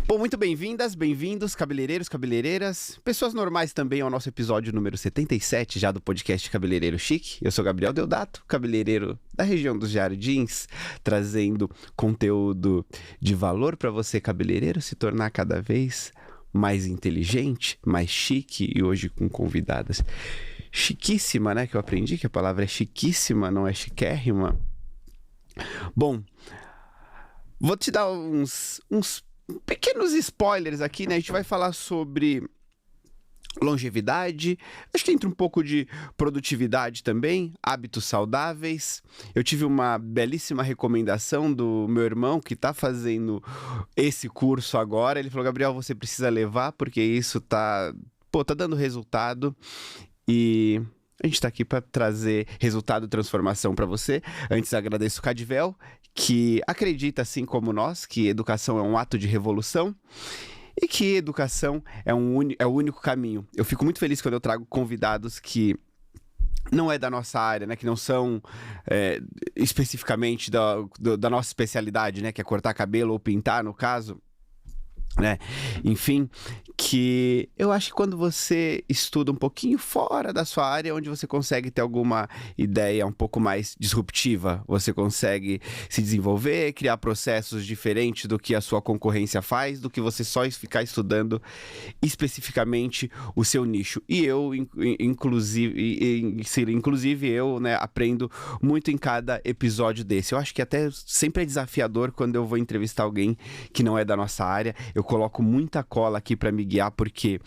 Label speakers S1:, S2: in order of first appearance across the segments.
S1: Bom, muito bem-vindas, bem-vindos, cabeleireiros, cabeleireiras, pessoas normais também ao nosso episódio número 77 já do podcast Cabeleireiro Chique. Eu sou Gabriel Deodato, cabeleireiro da região dos Jardins, trazendo conteúdo de valor para você, cabeleireiro, se tornar cada vez mais inteligente, mais chique, e hoje com convidadas chiquíssima, né? Que eu aprendi que a palavra é chiquíssima, não é chiquérrima. Bom, vou te dar uns pequenos spoilers aqui, né? A gente vai falar sobre longevidade, acho que entra um pouco de produtividade também, hábitos saudáveis. Eu tive uma belíssima recomendação do meu irmão que tá fazendo esse curso agora. Ele falou: Gabriel, você precisa levar porque isso tá dando resultado. E a gente tá aqui para trazer resultado e transformação para você. Antes, agradeço o Cadivel, que acredita, assim como nós, que educação é um ato de revolução e que educação é o único caminho. Eu fico muito feliz quando eu trago convidados que não é da nossa área, né? Que não são especificamente da nossa especialidade, né? Que é cortar cabelo ou pintar, no caso, né? Enfim, que eu acho que quando você estuda um pouquinho fora da sua área, onde você consegue ter alguma ideia um pouco mais disruptiva, você consegue se desenvolver, criar processos diferentes do que a sua concorrência faz, do que você só ficar estudando especificamente o seu nicho. E eu, inclusive eu, né, aprendo muito em cada episódio desse. Eu acho que até sempre é desafiador quando eu vou entrevistar alguém que não é da nossa área. Eu coloco muita cola aqui para me guiar, porque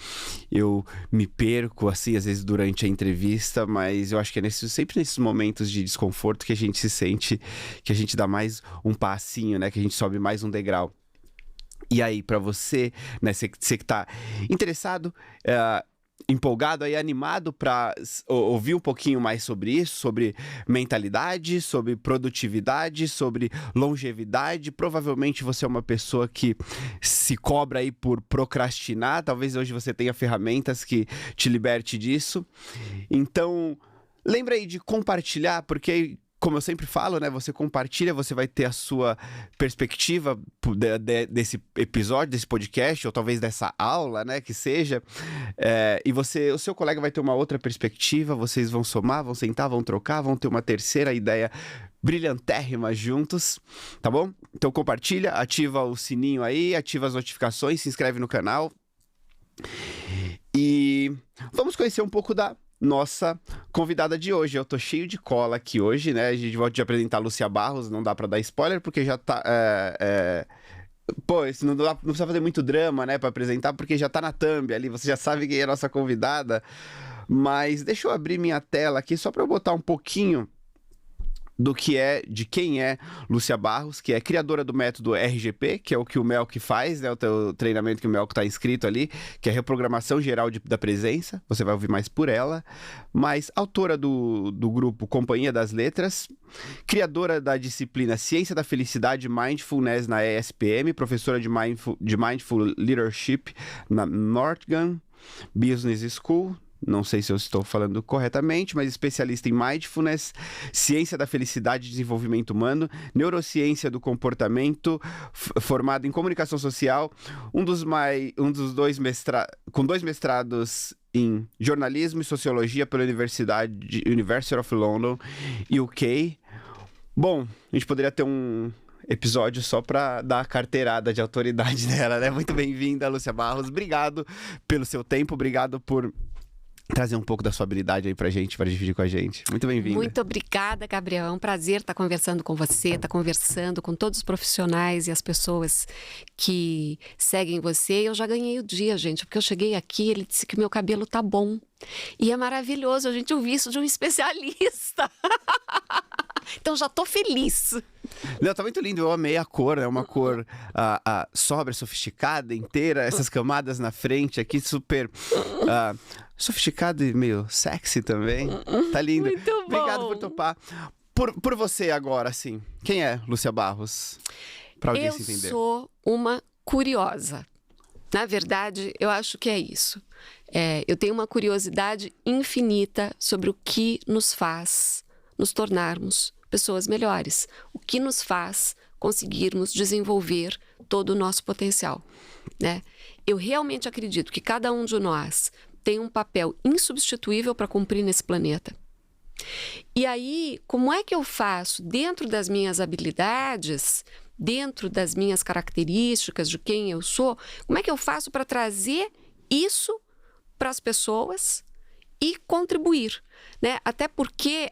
S1: eu me perco, assim, às vezes durante a entrevista, mas eu acho que é sempre nesses momentos de desconforto que a gente se sente, que a gente dá mais um passinho, né? Que a gente sobe mais um degrau. E aí, para você, né, você que tá interessado, empolgado aí, animado para ouvir um pouquinho mais sobre isso, sobre mentalidade, sobre produtividade, sobre longevidade. Provavelmente você é uma pessoa que se cobra aí por procrastinar. Talvez hoje você tenha ferramentas que te liberte disso. Então, lembra aí de compartilhar, porque, como eu sempre falo, né? Você compartilha, você vai ter a sua perspectiva desse episódio, desse podcast, ou talvez dessa aula, né? Que seja. E o seu colega vai ter uma outra perspectiva, vocês vão somar, vão sentar, vão trocar, vão ter uma terceira ideia brilhantérrima juntos, tá bom? Então compartilha, ativa o sininho aí, ativa as notificações, se inscreve no canal. E vamos conhecer um pouco da nossa convidada de hoje. Eu tô cheio de cola aqui hoje, né? A gente vai te apresentar a Lúcia Barros, não dá pra dar spoiler, porque já tá... isso não precisa fazer muito drama, né, pra apresentar, porque já tá na thumb ali, você já sabe quem é a nossa convidada. Mas deixa eu abrir minha tela aqui, só pra eu botar um pouquinho de quem é Lúcia Barros, que é criadora do método RGP, que é o que o Melk faz, né? O teu treinamento que o Melk tá inscrito ali, que é reprogramação geral da presença. Você vai ouvir mais por ela. Mas autora do grupo Companhia das Letras, criadora da disciplina Ciência da Felicidade e Mindfulness na ESPM, professora de Mindful Leadership na Northern Business School. Não sei se eu estou falando corretamente, mas especialista em Mindfulness, Ciência da Felicidade e Desenvolvimento Humano, Neurociência do Comportamento, formado em Comunicação Social, com 2 mestrados em Jornalismo e Sociologia pela University of London, UK. Bom, a gente poderia ter um episódio só para dar a carteirada de autoridade dela, né? Muito bem-vinda, Lúcia Barros. Obrigado pelo seu tempo, obrigado por trazer um pouco da sua habilidade aí pra gente, para dividir com a gente. Muito bem-vinda.
S2: Muito obrigada, Gabriel. É um prazer estar conversando com você, estar conversando com todos os profissionais e as pessoas que seguem você. Eu já ganhei o dia, gente, porque eu cheguei aqui, ele disse que meu cabelo tá bom. E é maravilhoso a gente ouvir isso de um especialista. Então já tô feliz.
S1: Não, tá muito lindo, eu amei a cor, é uma cor sóbria, sofisticada, inteira, essas camadas na frente aqui, super sofisticado e meio sexy também. Tá lindo.
S2: Muito bom.
S1: Obrigado por topar. Por você agora, assim, quem é Lúcia Barros? Pra audiência entender.
S2: Eu sou uma curiosa. Na verdade, eu acho que é isso. Eu tenho uma curiosidade infinita sobre o que nos faz nos tornarmos pessoas melhores. O que nos faz conseguirmos desenvolver todo o nosso potencial, né? Eu realmente acredito que cada um de nós tem um papel insubstituível para cumprir nesse planeta. E aí, como é que eu faço, dentro das minhas habilidades, dentro das minhas características, de quem eu sou, como é que eu faço para trazer isso para as pessoas e contribuir, né? Até porque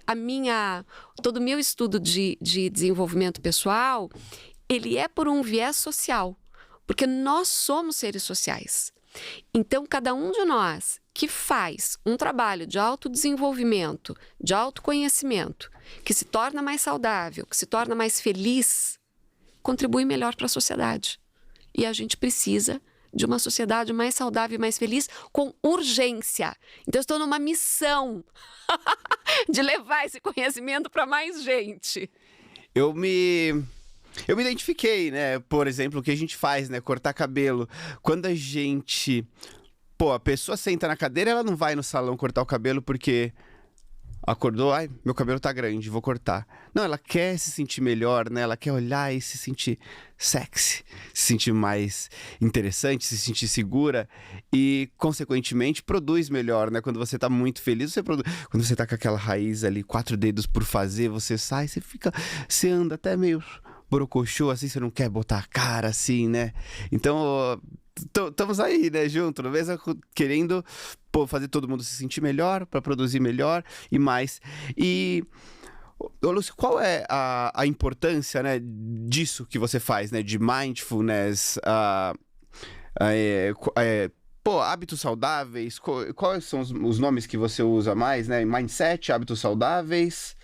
S2: todo o meu estudo de desenvolvimento pessoal, ele é por um viés social, porque nós somos seres sociais. Então, cada um de nós que faz um trabalho de autodesenvolvimento, de autoconhecimento, que se torna mais saudável, que se torna mais feliz, contribui melhor para a sociedade. E a gente precisa de uma sociedade mais saudável e mais feliz com urgência. Então, eu estou numa missão de levar esse conhecimento para mais gente.
S1: Eu me identifiquei, né? Por exemplo, o que a gente faz, né? Cortar cabelo. Quando a gente... Pô, a pessoa senta na cadeira, ela não vai no salão cortar o cabelo porque acordou, ai, meu cabelo tá grande, vou cortar. Não, ela quer se sentir melhor, né? Ela quer olhar e se sentir sexy, se sentir mais interessante, se sentir segura e, consequentemente, produz melhor, né? Quando você tá muito feliz, você produz. Quando você tá com aquela raiz ali, 4 dedos por fazer, você sai, você anda até meio borocochô, assim, você não quer botar a cara assim, né? Então, estamos aí, né, junto, no mesmo, querendo fazer todo mundo se sentir melhor, para produzir melhor e mais. E, Lúcio, qual é a importância, né, disso que você faz, né, de mindfulness, hábitos saudáveis? Quais são os nomes que você usa mais, né? Mindset, hábitos saudáveis...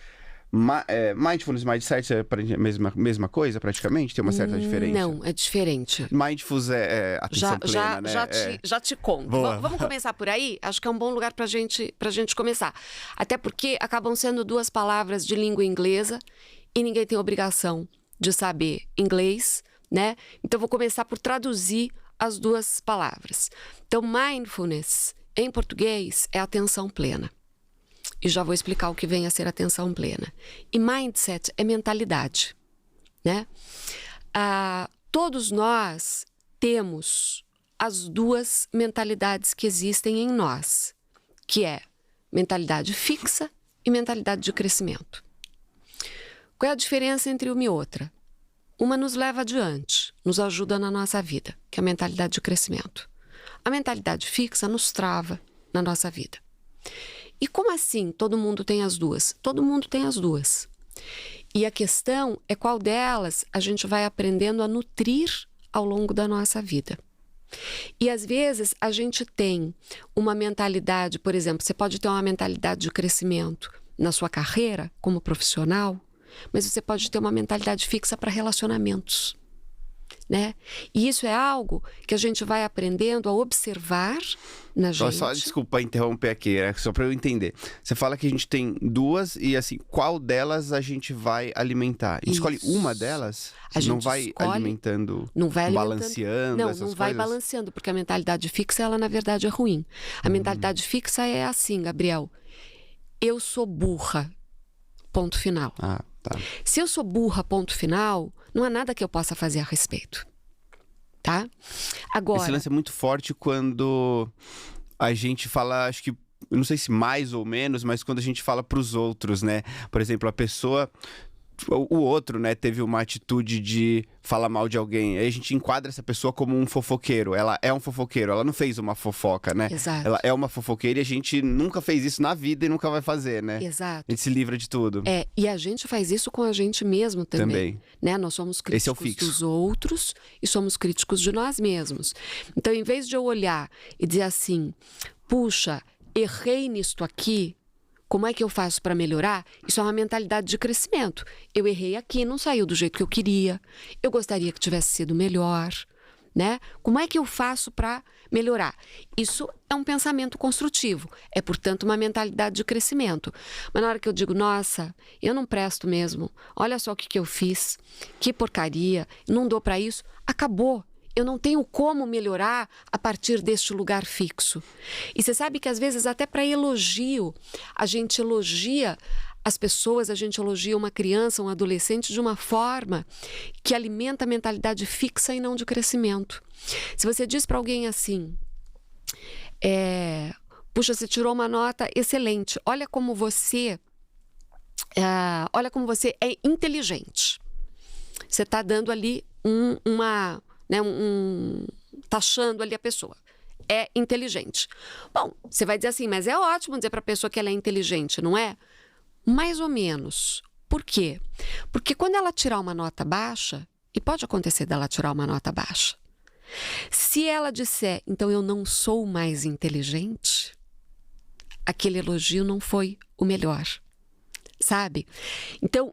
S1: Mindfulness e Mindset é a mesma coisa, praticamente? Tem uma certa diferença?
S2: Não, é diferente.
S1: Mindfulness é atenção plena, né?
S2: Já te conto. Vamos começar por aí? Acho que é um bom lugar pra gente começar. Até porque acabam sendo 2 palavras de língua inglesa e ninguém tem obrigação de saber inglês, né? Então, vou começar por traduzir as 2 palavras. Então, mindfulness, em português, é atenção plena. E já vou explicar o que vem a ser atenção plena. E mindset é mentalidade, né? Todos nós temos as 2 mentalidades que existem em nós, que é mentalidade fixa e mentalidade de crescimento. Qual é a diferença entre uma e outra? Uma nos leva adiante, nos ajuda na nossa vida, que é a mentalidade de crescimento. A mentalidade fixa nos trava na nossa vida. E como assim todo mundo tem as 2? Todo mundo tem as 2. E a questão é qual delas a gente vai aprendendo a nutrir ao longo da nossa vida. E às vezes a gente tem uma mentalidade, por exemplo, você pode ter uma mentalidade de crescimento na sua carreira como profissional, mas você pode ter uma mentalidade fixa para relacionamentos, né? E isso é algo que a gente vai aprendendo a observar na gente.
S1: Só desculpa interromper aqui, só para eu entender. Você fala que a gente tem 2 e assim, qual delas a gente vai alimentar? A gente escolhe uma delas? Não vai alimentando, balanceando essas coisas? Não vai balanceando,
S2: porque a mentalidade fixa, ela na verdade é ruim. A mentalidade fixa é assim, Gabriel. Eu sou burra, ponto final.
S1: Tá.
S2: Se eu sou burra, ponto final, não há nada que eu possa fazer a respeito, tá? Agora...
S1: Esse lance é muito forte quando a gente fala, acho que, eu não sei se mais ou menos, mas quando a gente fala pros outros, né? Por exemplo, a pessoa... O outro, né, teve uma atitude de falar mal de alguém. Aí a gente enquadra essa pessoa como um fofoqueiro. Ela é um fofoqueiro, ela não fez uma fofoca, né?
S2: Exato.
S1: Ela é uma fofoqueira e a gente nunca fez isso na vida e nunca vai fazer, né?
S2: Exato.
S1: A gente se livra de tudo.
S2: E a gente faz isso com a gente mesmo também. Né? Nós somos críticos dos outros e somos críticos de nós mesmos. Então, em vez de eu olhar e dizer assim, puxa, errei nisto aqui, como é que eu faço para melhorar? Isso é uma mentalidade de crescimento. Eu errei aqui, não saiu do jeito que eu queria. Eu gostaria que tivesse sido melhor, né? Como é que eu faço para melhorar? Isso é um pensamento construtivo. É, portanto, uma mentalidade de crescimento. Mas na hora que eu digo, nossa, eu não presto mesmo. Olha só o que eu fiz. Que porcaria. Não dou para isso. Acabou. Eu não tenho como melhorar a partir deste lugar fixo. E você sabe que às vezes até para elogio, a gente elogia as pessoas, a gente elogia uma criança, um adolescente de uma forma que alimenta a mentalidade fixa e não de crescimento. Se você diz para alguém assim, puxa, você tirou uma nota excelente, olha como você é inteligente. Você está dando ali taxando ali a pessoa. É inteligente. Bom, você vai dizer assim, mas é ótimo dizer para a pessoa que ela é inteligente, não é? Mais ou menos. Por quê? Porque quando ela tirar uma nota baixa, e pode acontecer dela tirar uma nota baixa, se ela disser, então eu não sou mais inteligente, aquele elogio não foi o melhor, sabe? Então,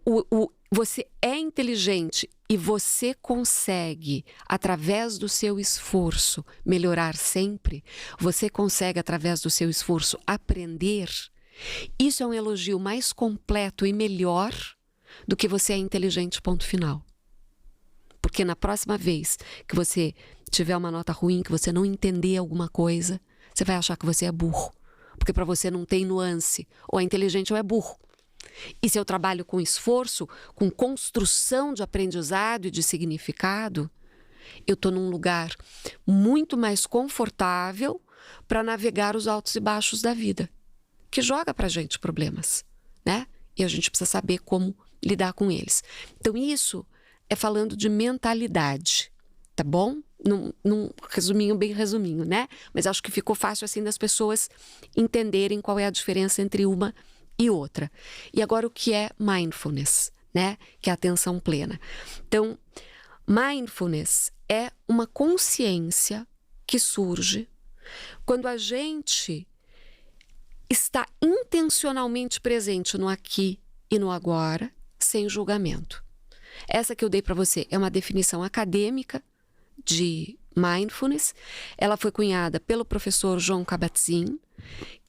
S2: você é inteligente e você consegue, através do seu esforço, melhorar sempre, você consegue, através do seu esforço, aprender. Isso é um elogio mais completo e melhor do que você é inteligente, ponto final. Porque na próxima vez que você tiver uma nota ruim, que você não entender alguma coisa, você vai achar que você é burro. Porque para você não tem nuance. Ou é inteligente ou é burro. E se eu trabalho com esforço, com construção de aprendizado e de significado, eu estou num lugar muito mais confortável para navegar os altos e baixos da vida, que joga para a gente problemas, né? E a gente precisa saber como lidar com eles. Então isso é falando de mentalidade, tá bom? Num resuminho, bem resuminho, né? Mas acho que ficou fácil assim das pessoas entenderem qual é a diferença entre uma e outra. E agora o que é mindfulness, né? Que é a atenção plena. Então, mindfulness é uma consciência que surge quando a gente está intencionalmente presente no aqui e no agora, sem julgamento. Essa que eu dei para você é uma definição acadêmica de mindfulness. Ela foi cunhada pelo professor Jon Kabat-Zinn,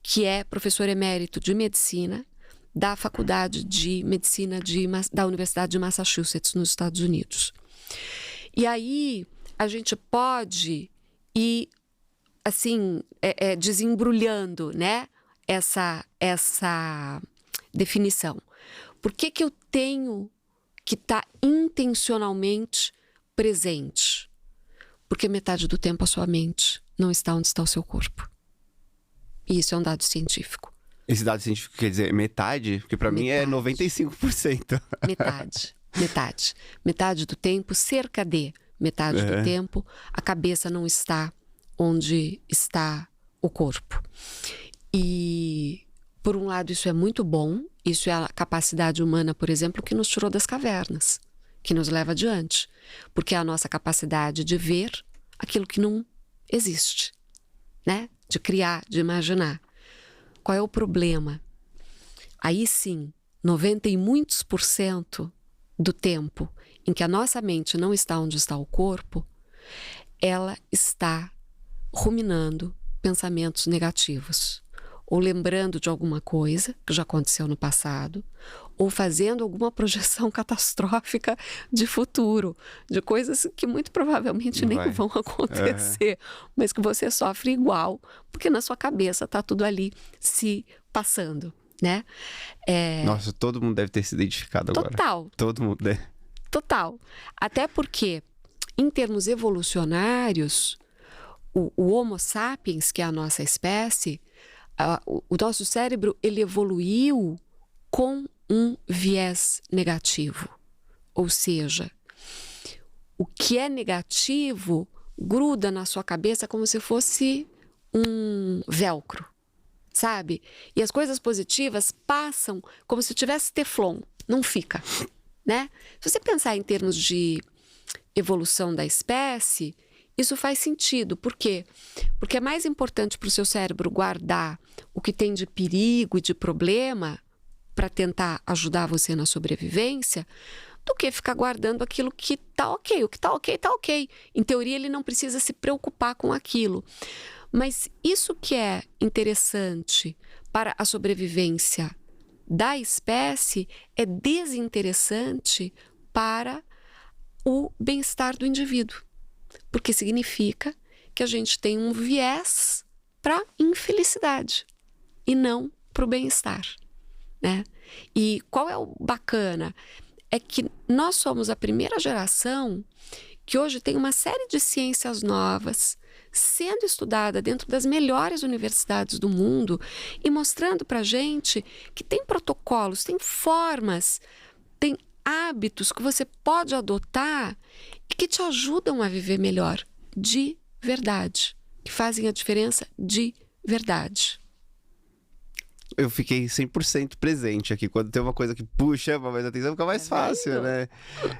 S2: que é professor emérito de medicina da Faculdade de Medicina da Universidade de Massachusetts, nos Estados Unidos. E aí a gente pode ir, assim, desembrulhando, né, essa definição. Por que eu tenho que estar intencionalmente presente? Porque metade do tempo a sua mente não está onde está o seu corpo. E isso é um dado científico.
S1: Esse dado científico quer dizer metade? Porque para mim é 95%. Metade do tempo, cerca de metade do tempo, a cabeça não está onde está o corpo. E, por um lado, isso é muito bom. Isso é a capacidade humana, por exemplo, que nos tirou das cavernas, que nos leva adiante. Porque é a nossa capacidade de ver aquilo que não existe, né? De criar, de imaginar. Qual é o problema? Aí sim, 90 e muitos % do tempo em que a nossa mente não está onde está o corpo, ela está ruminando pensamentos negativos. Ou lembrando de alguma coisa que já aconteceu no passado, ou fazendo alguma projeção catastrófica de futuro, de coisas que muito provavelmente nem vão acontecer, mas que você sofre igual, porque na sua cabeça está tudo ali se passando, né? Nossa, todo mundo deve ter se identificado agora.
S2: Total.
S1: Todo mundo deve.
S2: Total. Até porque, em termos evolucionários, o Homo sapiens, que é a nossa espécie, o nosso cérebro, ele evoluiu com um viés negativo. Ou seja, o que é negativo gruda na sua cabeça como se fosse um velcro, sabe? E as coisas positivas passam como se tivesse teflon, não fica, né? Se você pensar em termos de evolução da espécie, isso faz sentido. Por quê? Porque é mais importante para o seu cérebro guardar o que tem de perigo e de problema para tentar ajudar você na sobrevivência do que ficar guardando aquilo que está ok. O que está ok, está ok. Em teoria, ele não precisa se preocupar com aquilo. Mas isso que é interessante para a sobrevivência da espécie é desinteressante para o bem-estar do indivíduo. Porque significa que a gente tem um viés para infelicidade e não para o bem-estar, né? E qual é o bacana? É que nós somos a primeira geração que hoje tem uma série de ciências novas sendo estudada dentro das melhores universidades do mundo e mostrando para a gente que tem protocolos, tem formas, tem hábitos que você pode adotar e que te ajudam a viver melhor, de verdade, que fazem a diferença de verdade.
S1: Eu fiquei 100% presente aqui. Quando tem uma coisa que puxa mais atenção, fica mais fácil, né?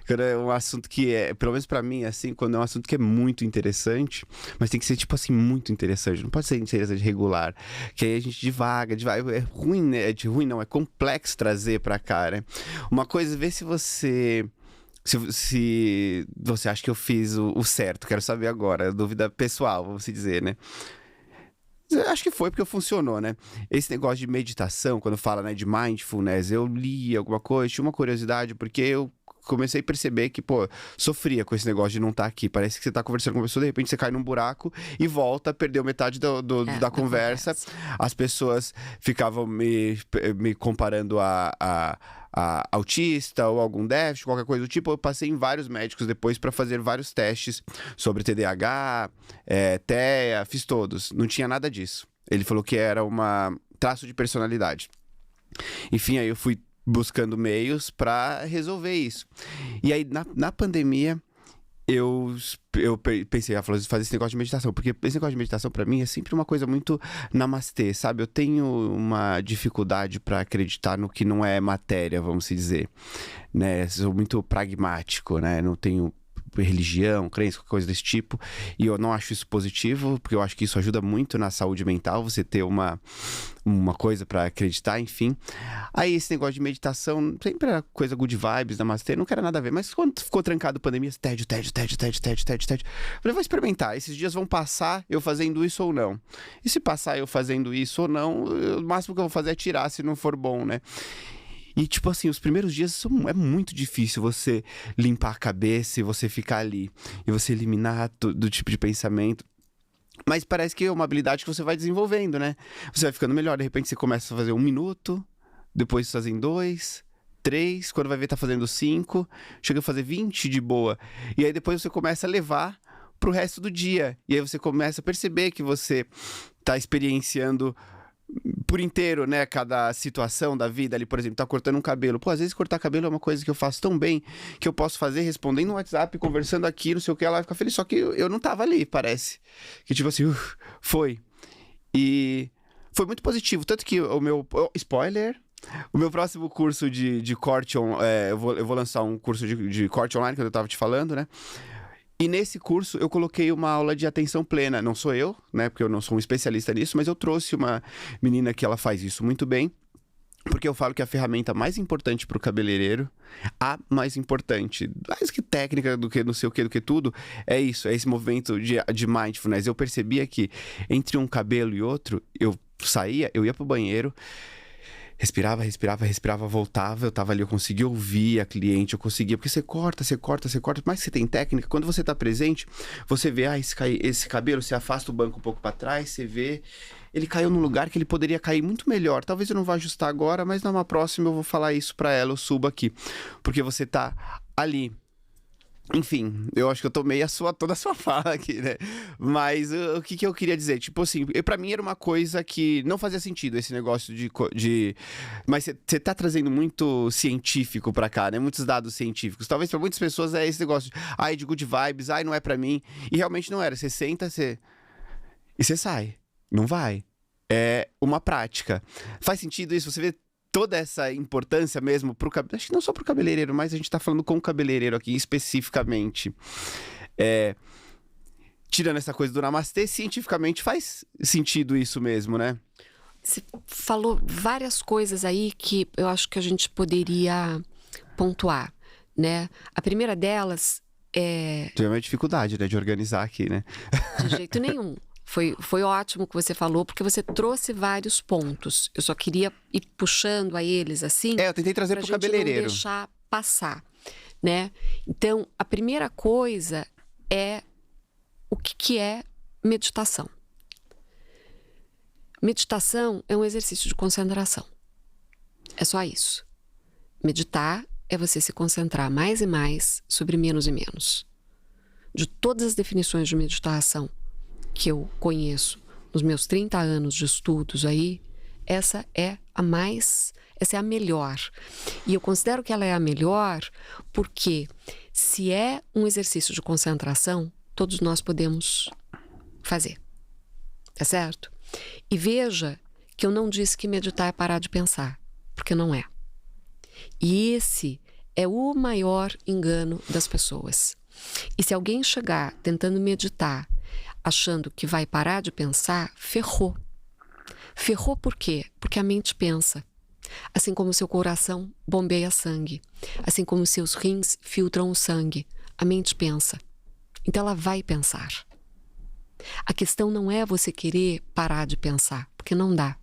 S1: Quando é um assunto que é, pelo menos pra mim, assim, quando é um assunto que é muito interessante, mas tem que ser, tipo assim, muito interessante. Não pode ser interessante regular. Que aí a gente divaga. É ruim, né? É de ruim, não. É complexo trazer pra cá, né? Uma coisa, vê se você... Se você acha que eu fiz o certo. Quero saber agora. Dúvida pessoal, vamos dizer, né? Eu acho que foi porque funcionou, né? Esse negócio de meditação, quando fala, né, de mindfulness, eu li alguma coisa, tinha uma curiosidade, porque eu comecei a perceber que, pô, sofria com esse negócio de não estar aqui. Parece que você tá conversando com uma pessoa, de repente você cai num buraco e volta, perdeu metade da conversa. As pessoas ficavam me comparando a autista ou algum déficit, qualquer coisa do tipo. Eu passei em vários médicos depois para fazer vários testes sobre TDAH, TEA, fiz todos. Não tinha nada disso. Ele falou que era um traço de personalidade. Enfim, aí eu fui buscando meios para resolver isso. E aí, na pandemia, eu pensei, fazer esse negócio de meditação, porque esse negócio de meditação pra mim é sempre uma coisa muito namastê, sabe? Eu tenho uma dificuldade pra acreditar no que não é matéria, vamos dizer, né? Sou muito pragmático, né? Não tenho religião, crença, qualquer coisa desse tipo, e eu não acho isso positivo, porque eu acho que isso ajuda muito na saúde mental, você ter uma coisa pra acreditar, enfim. Aí esse negócio de meditação sempre era coisa good vibes, namastê, não quero nada a ver, mas quando ficou trancado a pandemia, tédio. Falei, vou experimentar, esses dias vão passar eu fazendo isso ou não. E se passar eu fazendo isso ou não, o máximo que eu vou fazer é tirar se não for bom, né? E, tipo assim, os primeiros dias é muito difícil você limpar a cabeça e você ficar ali. E você eliminar do tipo de pensamento. Mas parece que é uma habilidade que você vai desenvolvendo, né? Você vai ficando melhor. De repente você começa a fazer 1 minuto, depois fazem 2, 3, quando vai ver tá fazendo 5, chega a fazer 20 de boa. E aí depois você começa a levar pro resto do dia. E aí você começa a perceber que você tá experienciando por inteiro, né, cada situação da vida ali, por exemplo, tá cortando um cabelo. Pô, às vezes cortar cabelo é uma coisa que eu faço tão bem que eu posso fazer respondendo no WhatsApp, conversando aqui, não sei o que, ela vai ficar feliz. Só que eu não tava ali, parece. Que tipo assim, foi. E foi muito positivo. Tanto que o meu... Spoiler... O meu próximo curso de corte... eu vou lançar um curso de corte online, que eu tava te falando, né? E nesse curso eu coloquei uma aula de atenção plena. Não sou eu, né? Porque eu não sou um especialista nisso, mas eu trouxe uma menina que ela faz isso muito bem. Porque eu falo que a ferramenta mais importante para o cabeleireiro, a mais importante, mais que técnica do que não sei o que, do que tudo, é isso, é esse movimento de mindfulness. Eu percebia que entre um cabelo e outro, eu saía, eu ia pro banheiro, respirava, voltava, eu tava ali, eu conseguia ouvir a cliente, eu conseguia, porque você corta, mas você tem técnica, quando você tá presente, você vê, esse cabelo, você afasta o banco um pouco para trás, você vê, ele caiu num lugar que ele poderia cair muito melhor, talvez eu não vá ajustar agora, mas numa próxima eu vou falar isso para ela, eu subo aqui, porque você tá ali. Enfim, eu acho que eu tomei toda a sua fala aqui, né? Mas o que eu queria dizer? Tipo assim, pra mim era uma coisa que não fazia sentido esse negócio de... Mas você tá trazendo muito científico pra cá, né? Muitos dados científicos. Talvez pra muitas pessoas é esse negócio de good vibes, não é pra mim. E realmente não era. Você senta, e você sai. Não vai. É uma prática. Faz sentido isso? Você vê toda essa importância mesmo pro cabeleireiro, acho que não só pro cabeleireiro, mas a gente tá falando com o cabeleireiro aqui especificamente. Tirando essa coisa do namastê, cientificamente faz sentido isso mesmo, né?
S2: Você falou várias coisas aí que eu acho que a gente poderia pontuar, né? A primeira delas é...
S1: Tive uma dificuldade, né, de organizar aqui, né?
S2: De jeito nenhum. Foi ótimo o que você falou, porque você trouxe vários pontos. Eu só queria ir puxando a eles, assim...
S1: eu tentei trazer pro cabeleireiro.
S2: Não deixar passar, né? Então, a primeira coisa é o que é meditação. Meditação é um exercício de concentração. É só isso. Meditar é você se concentrar mais e mais sobre menos e menos. De todas as definições de meditação que eu conheço nos meus 30 anos de estudos aí, essa é a melhor. E eu considero que ela é a melhor porque se é um exercício de concentração, todos nós podemos fazer. Tá certo? E veja que eu não disse que meditar é parar de pensar, porque não é. E esse é o maior engano das pessoas. E se alguém chegar tentando meditar, achando que vai parar de pensar, ferrou. Ferrou por quê? Porque a mente pensa. Assim como o seu coração bombeia sangue. Assim como os seus rins filtram o sangue. A mente pensa. Então ela vai pensar. A questão não é você querer parar de pensar, porque não dá.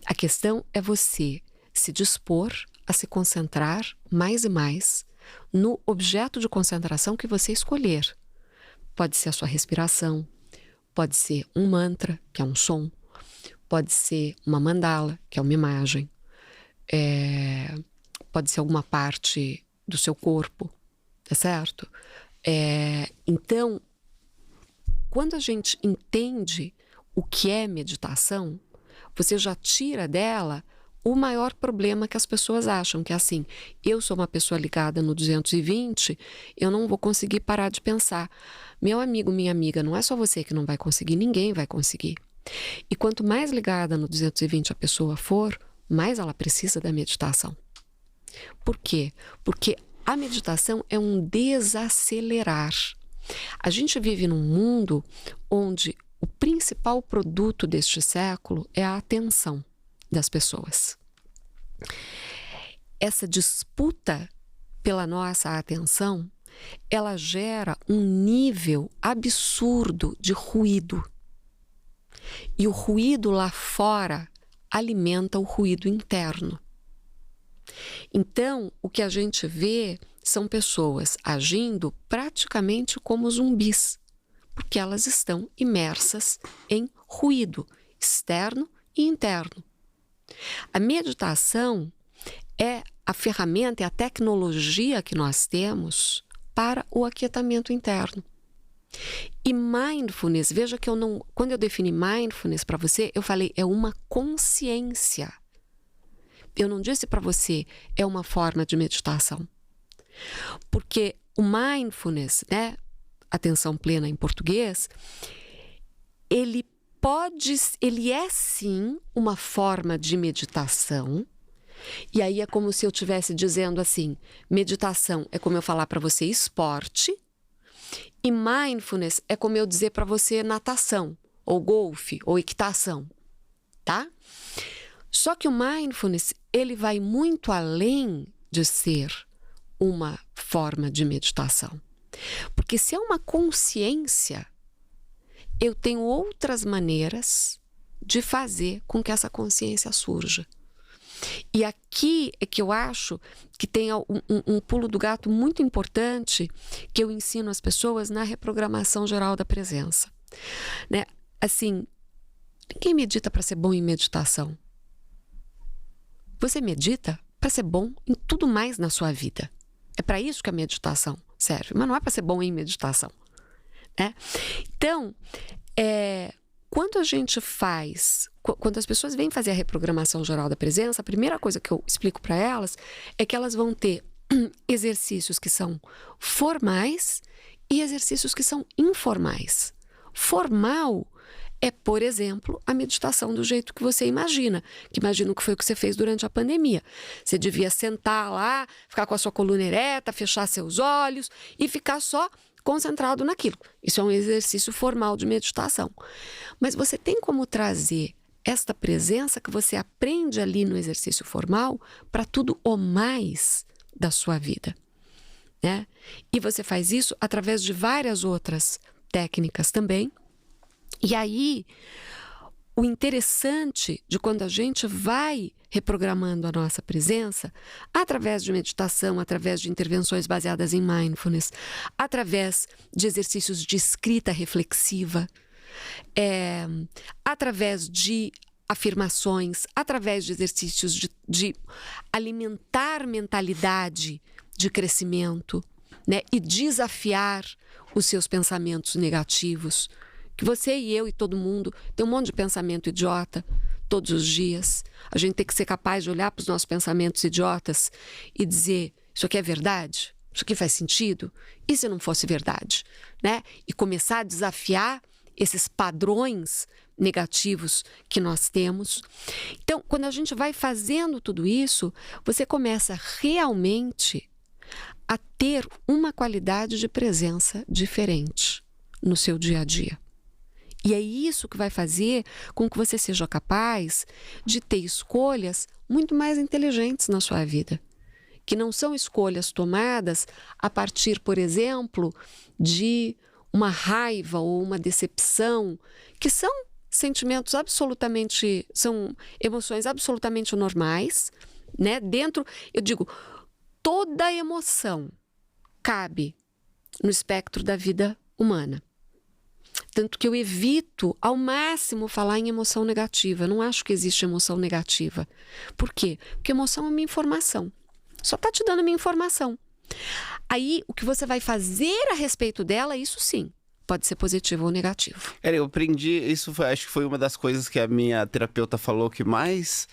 S2: A questão é você se dispor a se concentrar mais e mais no objeto de concentração que você escolher. Pode ser a sua respiração, pode ser um mantra, que é um som, pode ser uma mandala, que é uma imagem, pode ser alguma parte do seu corpo, tá certo? Então, quando a gente entende o que é meditação, você já tira dela o maior problema que as pessoas acham, que é assim, eu sou uma pessoa ligada no 220, eu não vou conseguir parar de pensar. Meu amigo, minha amiga, não é só você que não vai conseguir, ninguém vai conseguir. E quanto mais ligada no 220 a pessoa for, mais ela precisa da meditação. Por quê? Porque a meditação é um desacelerar. A gente vive num mundo onde o principal produto deste século é a atenção das pessoas. Essa disputa pela nossa atenção, ela gera um nível absurdo de ruído. E o ruído lá fora alimenta o ruído interno. Então, o que a gente vê são pessoas agindo praticamente como zumbis, porque elas estão imersas em ruído externo e interno. A meditação é a ferramenta, é a tecnologia que nós temos para o aquietamento interno. E mindfulness, veja que quando eu defini mindfulness para você, eu falei, é uma consciência. Eu não disse para você, é uma forma de meditação. Porque o mindfulness, né, atenção plena em português, ele é sim uma forma de meditação. E aí é como se eu estivesse dizendo assim, meditação é como eu falar para você esporte, e mindfulness é como eu dizer para você natação, ou golfe, ou equitação, tá? Só que o mindfulness, ele vai muito além de ser uma forma de meditação. Porque se é uma consciência, eu tenho outras maneiras de fazer com que essa consciência surja. E aqui é que eu acho que tem um pulo do gato muito importante que eu ensino às pessoas na reprogramação geral da presença. Né? Assim, ninguém medita para ser bom em meditação. Você medita para ser bom em tudo mais na sua vida. É para isso que a meditação serve, mas não é para ser bom em meditação. Né? Então, quando a gente quando as pessoas vêm fazer a reprogramação geral da presença, a primeira coisa que eu explico para elas é que elas vão ter exercícios que são formais e exercícios que são informais. Formal é, por exemplo, a meditação do jeito que você imagina, que imagino que foi o que você fez durante a pandemia. Você devia sentar lá, ficar com a sua coluna ereta, fechar seus olhos e ficar só concentrado naquilo. Isso é um exercício formal de meditação. Mas você tem como trazer esta presença que você aprende ali no exercício formal para tudo o mais da sua vida, né? E você faz isso através de várias outras técnicas também. E aí, o interessante de quando a gente vai reprogramando a nossa presença, através de meditação, através de intervenções baseadas em mindfulness, através de exercícios de escrita reflexiva, através de afirmações, através de exercícios de alimentar mentalidade de crescimento, né? E desafiar os seus pensamentos negativos. Que você e eu e todo mundo tem um monte de pensamento idiota todos os dias. A gente tem que ser capaz de olhar para os nossos pensamentos idiotas e dizer, isso aqui é verdade? Isso aqui faz sentido? E se não fosse verdade? Né? E começar a desafiar esses padrões negativos que nós temos. Então, quando a gente vai fazendo tudo isso, você começa realmente a ter uma qualidade de presença diferente no seu dia a dia. E é isso que vai fazer com que você seja capaz de ter escolhas muito mais inteligentes na sua vida. Que não são escolhas tomadas a partir, por exemplo, de uma raiva ou uma decepção, que são sentimentos absolutamente, são emoções absolutamente normais, né? Dentro, eu digo, toda emoção cabe no espectro da vida humana. Tanto que eu evito ao máximo falar em emoção negativa. Eu não acho que existe emoção negativa. Por quê? Porque emoção é uma informação. Só está te dando uma informação. Aí, o que você vai fazer a respeito dela, isso sim, pode ser positivo ou negativo.
S1: Eu aprendi, acho que foi uma das coisas que a minha terapeuta falou que mais...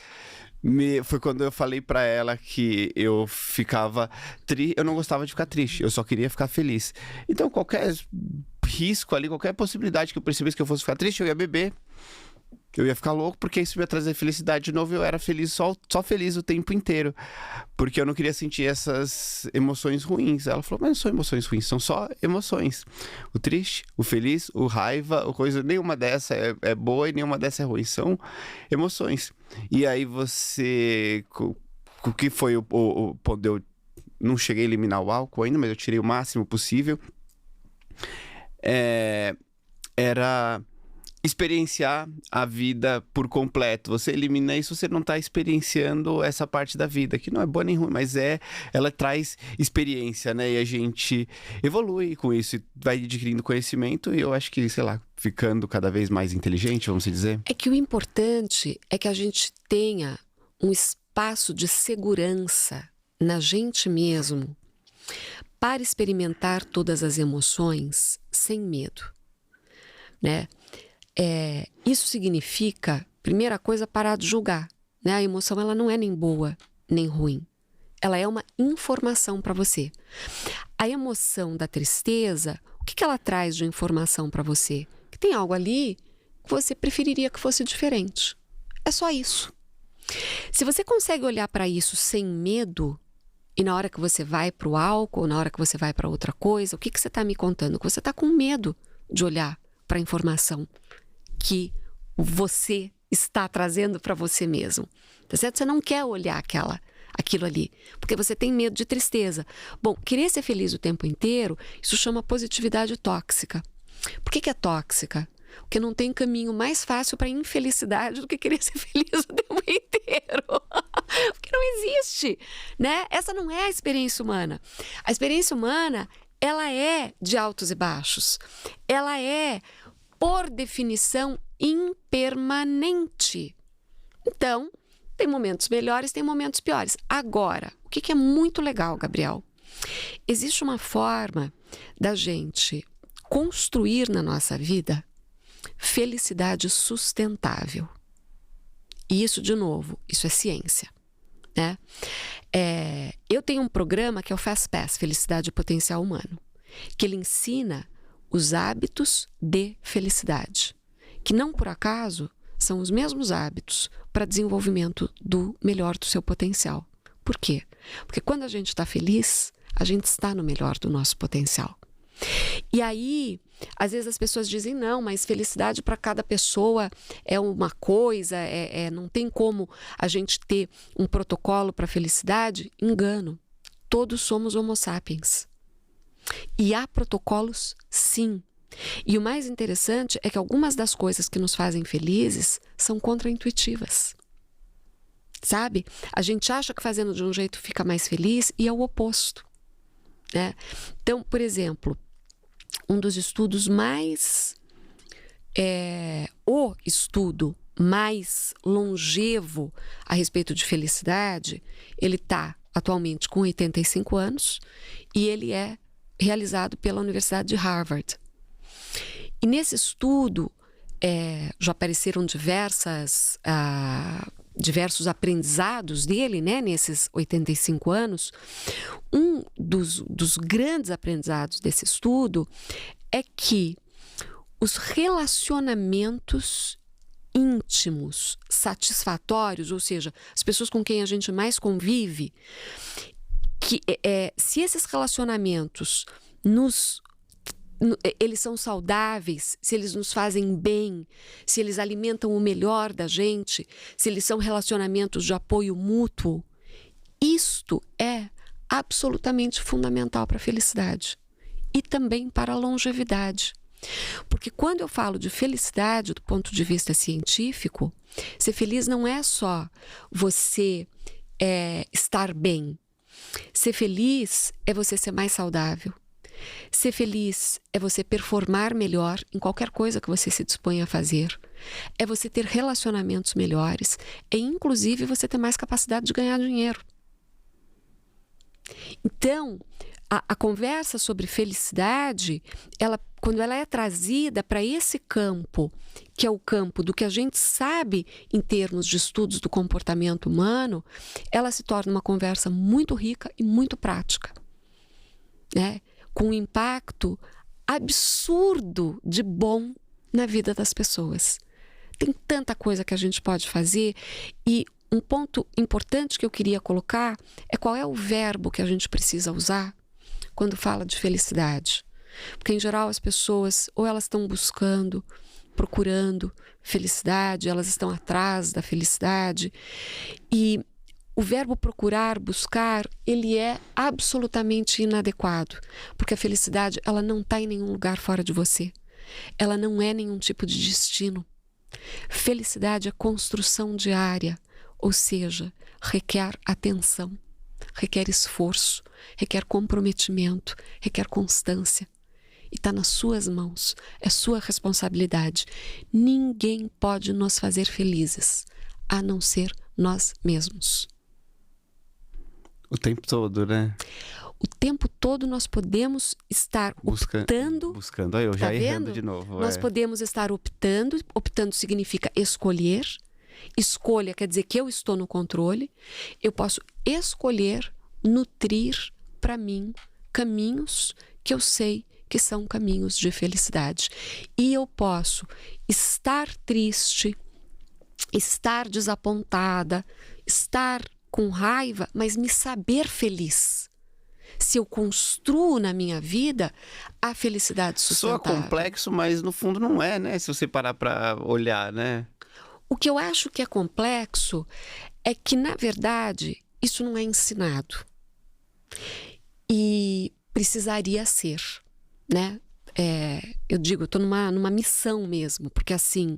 S1: Foi quando eu falei pra ela que eu ficava triste, eu não gostava de ficar triste, eu só queria ficar feliz. Então qualquer risco ali, qualquer possibilidade que eu percebesse que eu fosse ficar triste, eu ia beber, eu ia ficar louco, porque isso ia trazer felicidade de novo e eu era feliz, só feliz o tempo inteiro, porque eu não queria sentir essas emoções ruins. Ela falou, mas não são emoções ruins, são só emoções. O triste, o feliz, o raiva, o coisa, nenhuma dessa é boa e nenhuma dessa é ruim, são emoções. E aí você, o que foi o ponto? Eu não cheguei a eliminar o álcool ainda, mas eu tirei o máximo possível. Era experienciar a vida por completo. Você elimina isso, você não está experienciando essa parte da vida, que não é boa nem ruim, mas ela traz experiência, né? E a gente evolui com isso, e vai adquirindo conhecimento, e eu acho que, sei lá, ficando cada vez mais inteligente, vamos dizer.
S2: É que o importante é que a gente tenha um espaço de segurança na gente mesmo para experimentar todas as emoções sem medo, né? Isso significa, primeira coisa, parar de julgar, né? A emoção, ela não é nem boa nem ruim. Ela é uma informação para você. A emoção da tristeza, o que ela traz de informação para você? Que tem algo ali que você preferiria que fosse diferente. É só isso. Se você consegue olhar para isso sem medo, e na hora que você vai para o álcool, na hora que você vai para outra coisa, o que você está me contando? Que você está com medo de olhar para a informação que você está trazendo para você mesmo. Tá certo? Você não quer olhar aquilo ali, porque você tem medo de tristeza. Bom, querer ser feliz o tempo inteiro, isso chama positividade tóxica. Por que é tóxica? Porque não tem caminho mais fácil para infelicidade do que querer ser feliz o tempo inteiro. Porque não existe, né? Essa não é a experiência humana. A experiência humana, ela é de altos e baixos. Ela é, por definição, impermanente. Então, tem momentos melhores, tem momentos piores. Agora, o que é muito legal, Gabriel? Existe uma forma da gente construir na nossa vida felicidade sustentável. E isso, de novo, isso é ciência, né? Eu tenho um programa que é o Fast Pass, Felicidade e Potencial Humano, que ele ensina os hábitos de felicidade, que não por acaso são os mesmos hábitos para desenvolvimento do melhor do seu potencial. Por quê? Porque quando a gente está feliz, a gente está no melhor do nosso potencial. E aí, às vezes as pessoas dizem, não, mas felicidade para cada pessoa é uma coisa, não tem como a gente ter um protocolo para felicidade. Engano, todos somos homo sapiens. E há protocolos, sim. E o mais interessante é que algumas das coisas que nos fazem felizes são contraintuitivas. Sabe? A gente acha que fazendo de um jeito fica mais feliz e é o oposto, né? Então, por exemplo, o estudo mais longevo a respeito de felicidade, ele está atualmente com 85 anos e ele é realizado pela Universidade de Harvard. E nesse estudo já apareceram diversos aprendizados dele, né, nesses 85 anos. Um dos grandes aprendizados desse estudo é que os relacionamentos íntimos, satisfatórios, ou seja, as pessoas com quem a gente mais convive, se esses relacionamentos eles são saudáveis, se eles nos fazem bem, se eles alimentam o melhor da gente, se eles são relacionamentos de apoio mútuo, isto é absolutamente fundamental para a felicidade e também para a longevidade. Porque quando eu falo de felicidade do ponto de vista científico, ser feliz não é só você estar bem. Ser feliz é você ser mais saudável. Ser feliz é você performar melhor em qualquer coisa que você se dispõe a fazer. É você ter relacionamentos melhores. É inclusive você ter mais capacidade de ganhar dinheiro. Então, a conversa sobre felicidade, quando ela é trazida para esse campo, que é o campo do que a gente sabe em termos de estudos do comportamento humano, ela se torna uma conversa muito rica e muito prática, né? Com um impacto absurdo de bom na vida das pessoas. Tem tanta coisa que a gente pode fazer e um ponto importante que eu queria colocar é qual é o verbo que a gente precisa usar quando fala de felicidade. Porque, em geral, as pessoas ou elas estão buscando, procurando felicidade, elas estão atrás da felicidade. E o verbo procurar, buscar, ele é absolutamente inadequado. Porque a felicidade, ela não está em nenhum lugar fora de você. Ela não é nenhum tipo de destino. Felicidade é construção diária, ou seja, requer atenção, requer esforço, requer comprometimento, requer constância. E está nas suas mãos, é sua responsabilidade. Ninguém pode nos fazer felizes, a não ser nós mesmos.
S1: O tempo todo, né?
S2: O tempo todo nós podemos estar optando...
S1: Buscando, eu já errando de novo.
S2: Nós podemos estar optando. Optando significa escolher. Escolha quer dizer que eu estou no controle. Eu posso escolher nutrir para mim caminhos que eu sei que são caminhos de felicidade. E eu posso estar triste, estar desapontada, estar com raiva, mas me saber feliz. Se eu construo na minha vida a felicidade sustentável.
S1: Soa complexo, mas no fundo não é, né? Se você parar para olhar, né?
S2: O que eu acho que é complexo é que, na verdade, isso não é ensinado. E precisaria ser, né? Eu digo, eu estou numa missão mesmo, porque assim,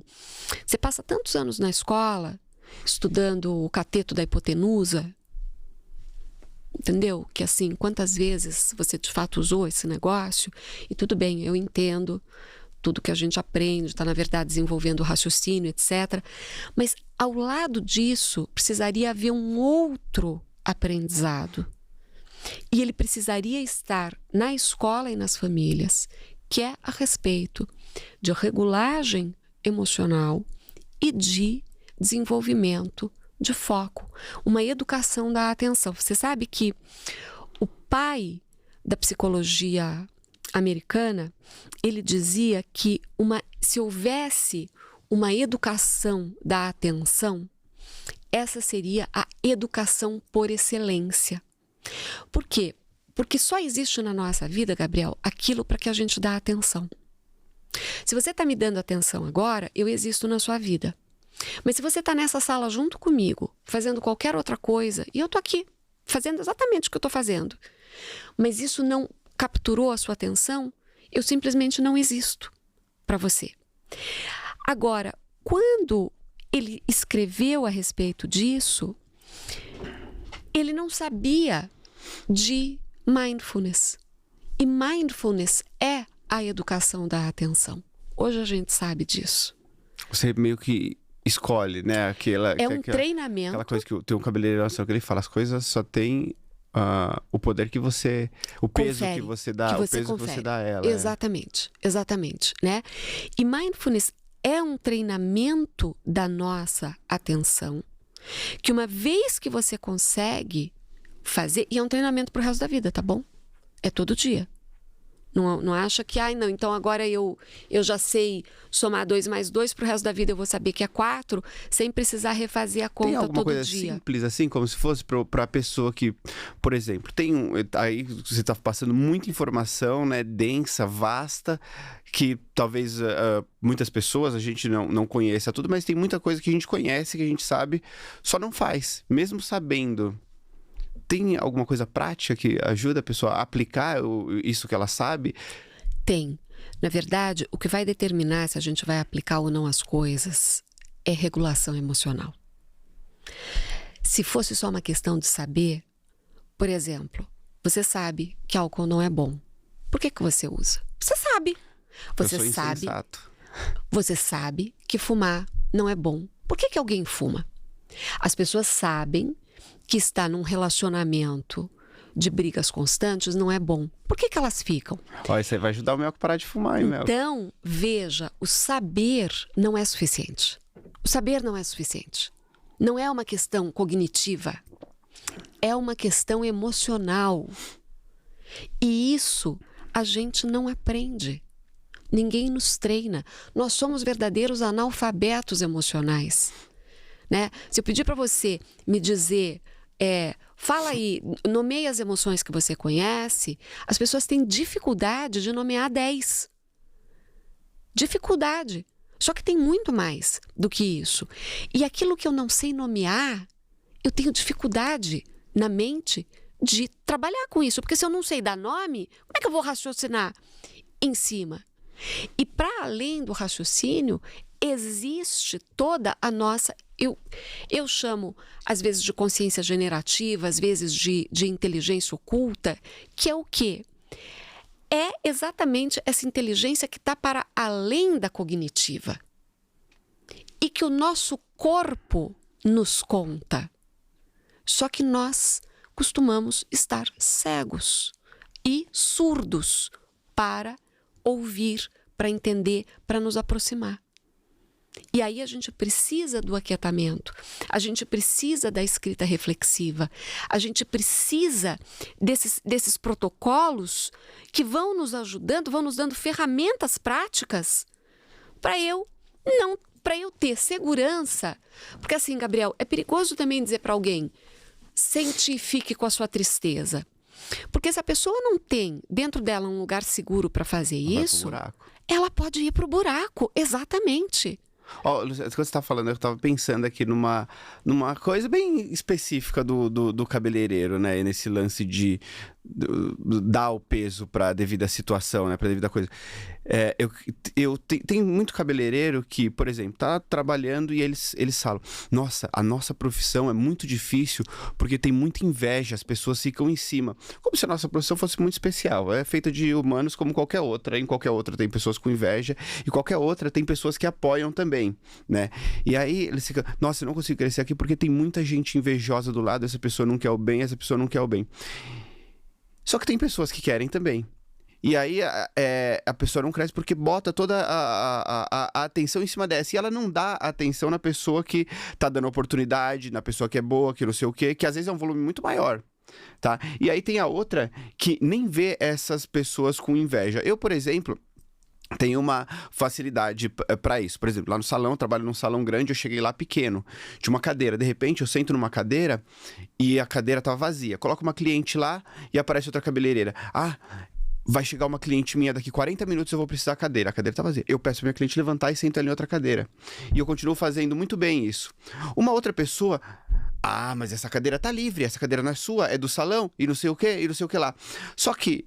S2: você passa tantos anos na escola estudando o cateto da hipotenusa, entendeu? Que assim, quantas vezes você de fato usou esse negócio? E tudo bem, eu entendo tudo que a gente aprende, está na verdade desenvolvendo o raciocínio, etc. Mas ao lado disso, precisaria haver um outro aprendizado. E ele precisaria estar na escola e nas famílias, que é a respeito de regulagem emocional e de desenvolvimento de foco, uma educação da atenção. Você sabe que o pai da psicologia americana, ele dizia que se houvesse uma educação da atenção, essa seria a educação por excelência. Por quê? Porque só existe na nossa vida, Gabriel, aquilo para que a gente dá atenção. Se você está me dando atenção agora, eu existo na sua vida. Mas se você está nessa sala junto comigo, fazendo qualquer outra coisa, e eu estou aqui, fazendo exatamente o que eu estou fazendo, mas isso não capturou a sua atenção, eu simplesmente não existo para você. Agora, quando ele escreveu a respeito disso, ele não sabia de mindfulness. E mindfulness é a educação da atenção. Hoje a gente sabe disso.
S1: Você meio que escolhe, né?
S2: É um treinamento.
S1: Aquela coisa que tem um cabeleireiro nacional que ele fala, as coisas só tem o poder que você... O peso
S2: Confere,
S1: que você dá,
S2: que
S1: o
S2: você
S1: peso que
S2: confere.
S1: você dá a ela.
S2: Exatamente, exatamente, né? E mindfulness é um treinamento da nossa atenção, que uma vez que você consegue fazer, e é um treinamento pro resto da vida, tá bom? É todo dia. Não acha que, não, então agora eu já sei somar 2 mais 2, pro resto da vida eu vou saber que é 4, sem precisar refazer a conta
S1: tem alguma
S2: todo
S1: coisa
S2: dia.
S1: simples assim, como se fosse para a pessoa que, por exemplo, aí você está passando muita informação, né, densa, vasta, que talvez muitas pessoas a gente não conheça tudo, mas tem muita coisa que a gente conhece, que a gente sabe, só não faz, mesmo sabendo. Tem alguma coisa prática que ajuda a pessoa a aplicar isso que ela sabe?
S2: Tem. Na verdade, o que vai determinar se a gente vai aplicar ou não as coisas é regulação emocional. Se fosse só uma questão de saber, por exemplo, você sabe que álcool não é bom. Por que você usa? Você sabe. Você sabe que fumar não é bom. Por que alguém fuma? As pessoas sabem que estar num relacionamento de brigas constantes não é bom. Por que elas ficam?
S1: Isso aí vai ajudar o Melco a parar de fumar, hein, Melco?
S2: Então, veja, o saber não é suficiente. O saber não é suficiente. Não é uma questão cognitiva. É uma questão emocional. E isso a gente não aprende. Ninguém nos treina. Nós somos verdadeiros analfabetos emocionais. Né? Se eu pedir para você me dizer, fala aí, nomeie as emoções que você conhece, as pessoas têm dificuldade de nomear 10. Dificuldade. Só que tem muito mais do que isso. E aquilo que eu não sei nomear, eu tenho dificuldade na mente de trabalhar com isso. Porque se eu não sei dar nome, como é que eu vou raciocinar em cima? E para além do raciocínio, existe toda a nossa... Eu chamo, às vezes, de consciência generativa, às vezes de inteligência oculta, que é o quê? É exatamente essa inteligência que está para além da cognitiva. E que o nosso corpo nos conta. Só que nós costumamos estar cegos e surdos para ouvir, para entender, para nos aproximar. E aí a gente precisa do aquietamento, a gente precisa da escrita reflexiva, a gente precisa desses protocolos que vão nos ajudando, vão nos dando ferramentas práticas para eu ter segurança. Porque assim, Gabriel, é perigoso também dizer para alguém, sente e fique com a sua tristeza. Porque se a pessoa não tem dentro dela um lugar seguro para fazer isso, ela pode ir para o buraco, exatamente.
S1: Quando você está falando, eu estava pensando aqui numa coisa bem específica do cabeleireiro, né? Nesse lance de dar o peso para a devida situação, né? Para a devida coisa. Tem muito cabeleireiro que, por exemplo, tá trabalhando e eles falam: nossa, a nossa profissão é muito difícil porque tem muita inveja, as pessoas ficam em cima. Como se a nossa profissão fosse muito especial. É feita de humanos como qualquer outra. Em qualquer outra tem pessoas com inveja e qualquer outra tem pessoas que apoiam também, né? E aí eles ficam: nossa, eu não consigo crescer aqui porque tem muita gente invejosa do lado, essa pessoa não quer o bem, essa pessoa não quer o bem. Só que tem pessoas que querem também. E aí a pessoa não cresce porque bota toda a atenção em cima dessa. E ela não dá atenção na pessoa que tá dando oportunidade, na pessoa que é boa, que não sei o quê, que às vezes é um volume muito maior, tá? E aí tem a outra que nem vê essas pessoas com inveja. Eu, por exemplo, tenho uma facilidade para isso. Por exemplo, lá no salão, eu trabalho num salão grande, eu cheguei lá pequeno, tinha uma cadeira. De repente, eu sento numa cadeira e a cadeira tá vazia. Coloco uma cliente lá e aparece outra cabeleireira. Vai chegar uma cliente minha daqui 40 minutos, eu vou precisar da cadeira. A cadeira tá vazia. Eu peço pra minha cliente levantar e sento ela em outra cadeira. E eu continuo fazendo muito bem isso. Uma outra pessoa... mas essa cadeira tá livre, essa cadeira não é sua, é do salão, e não sei o que, e não sei o que lá. Só que,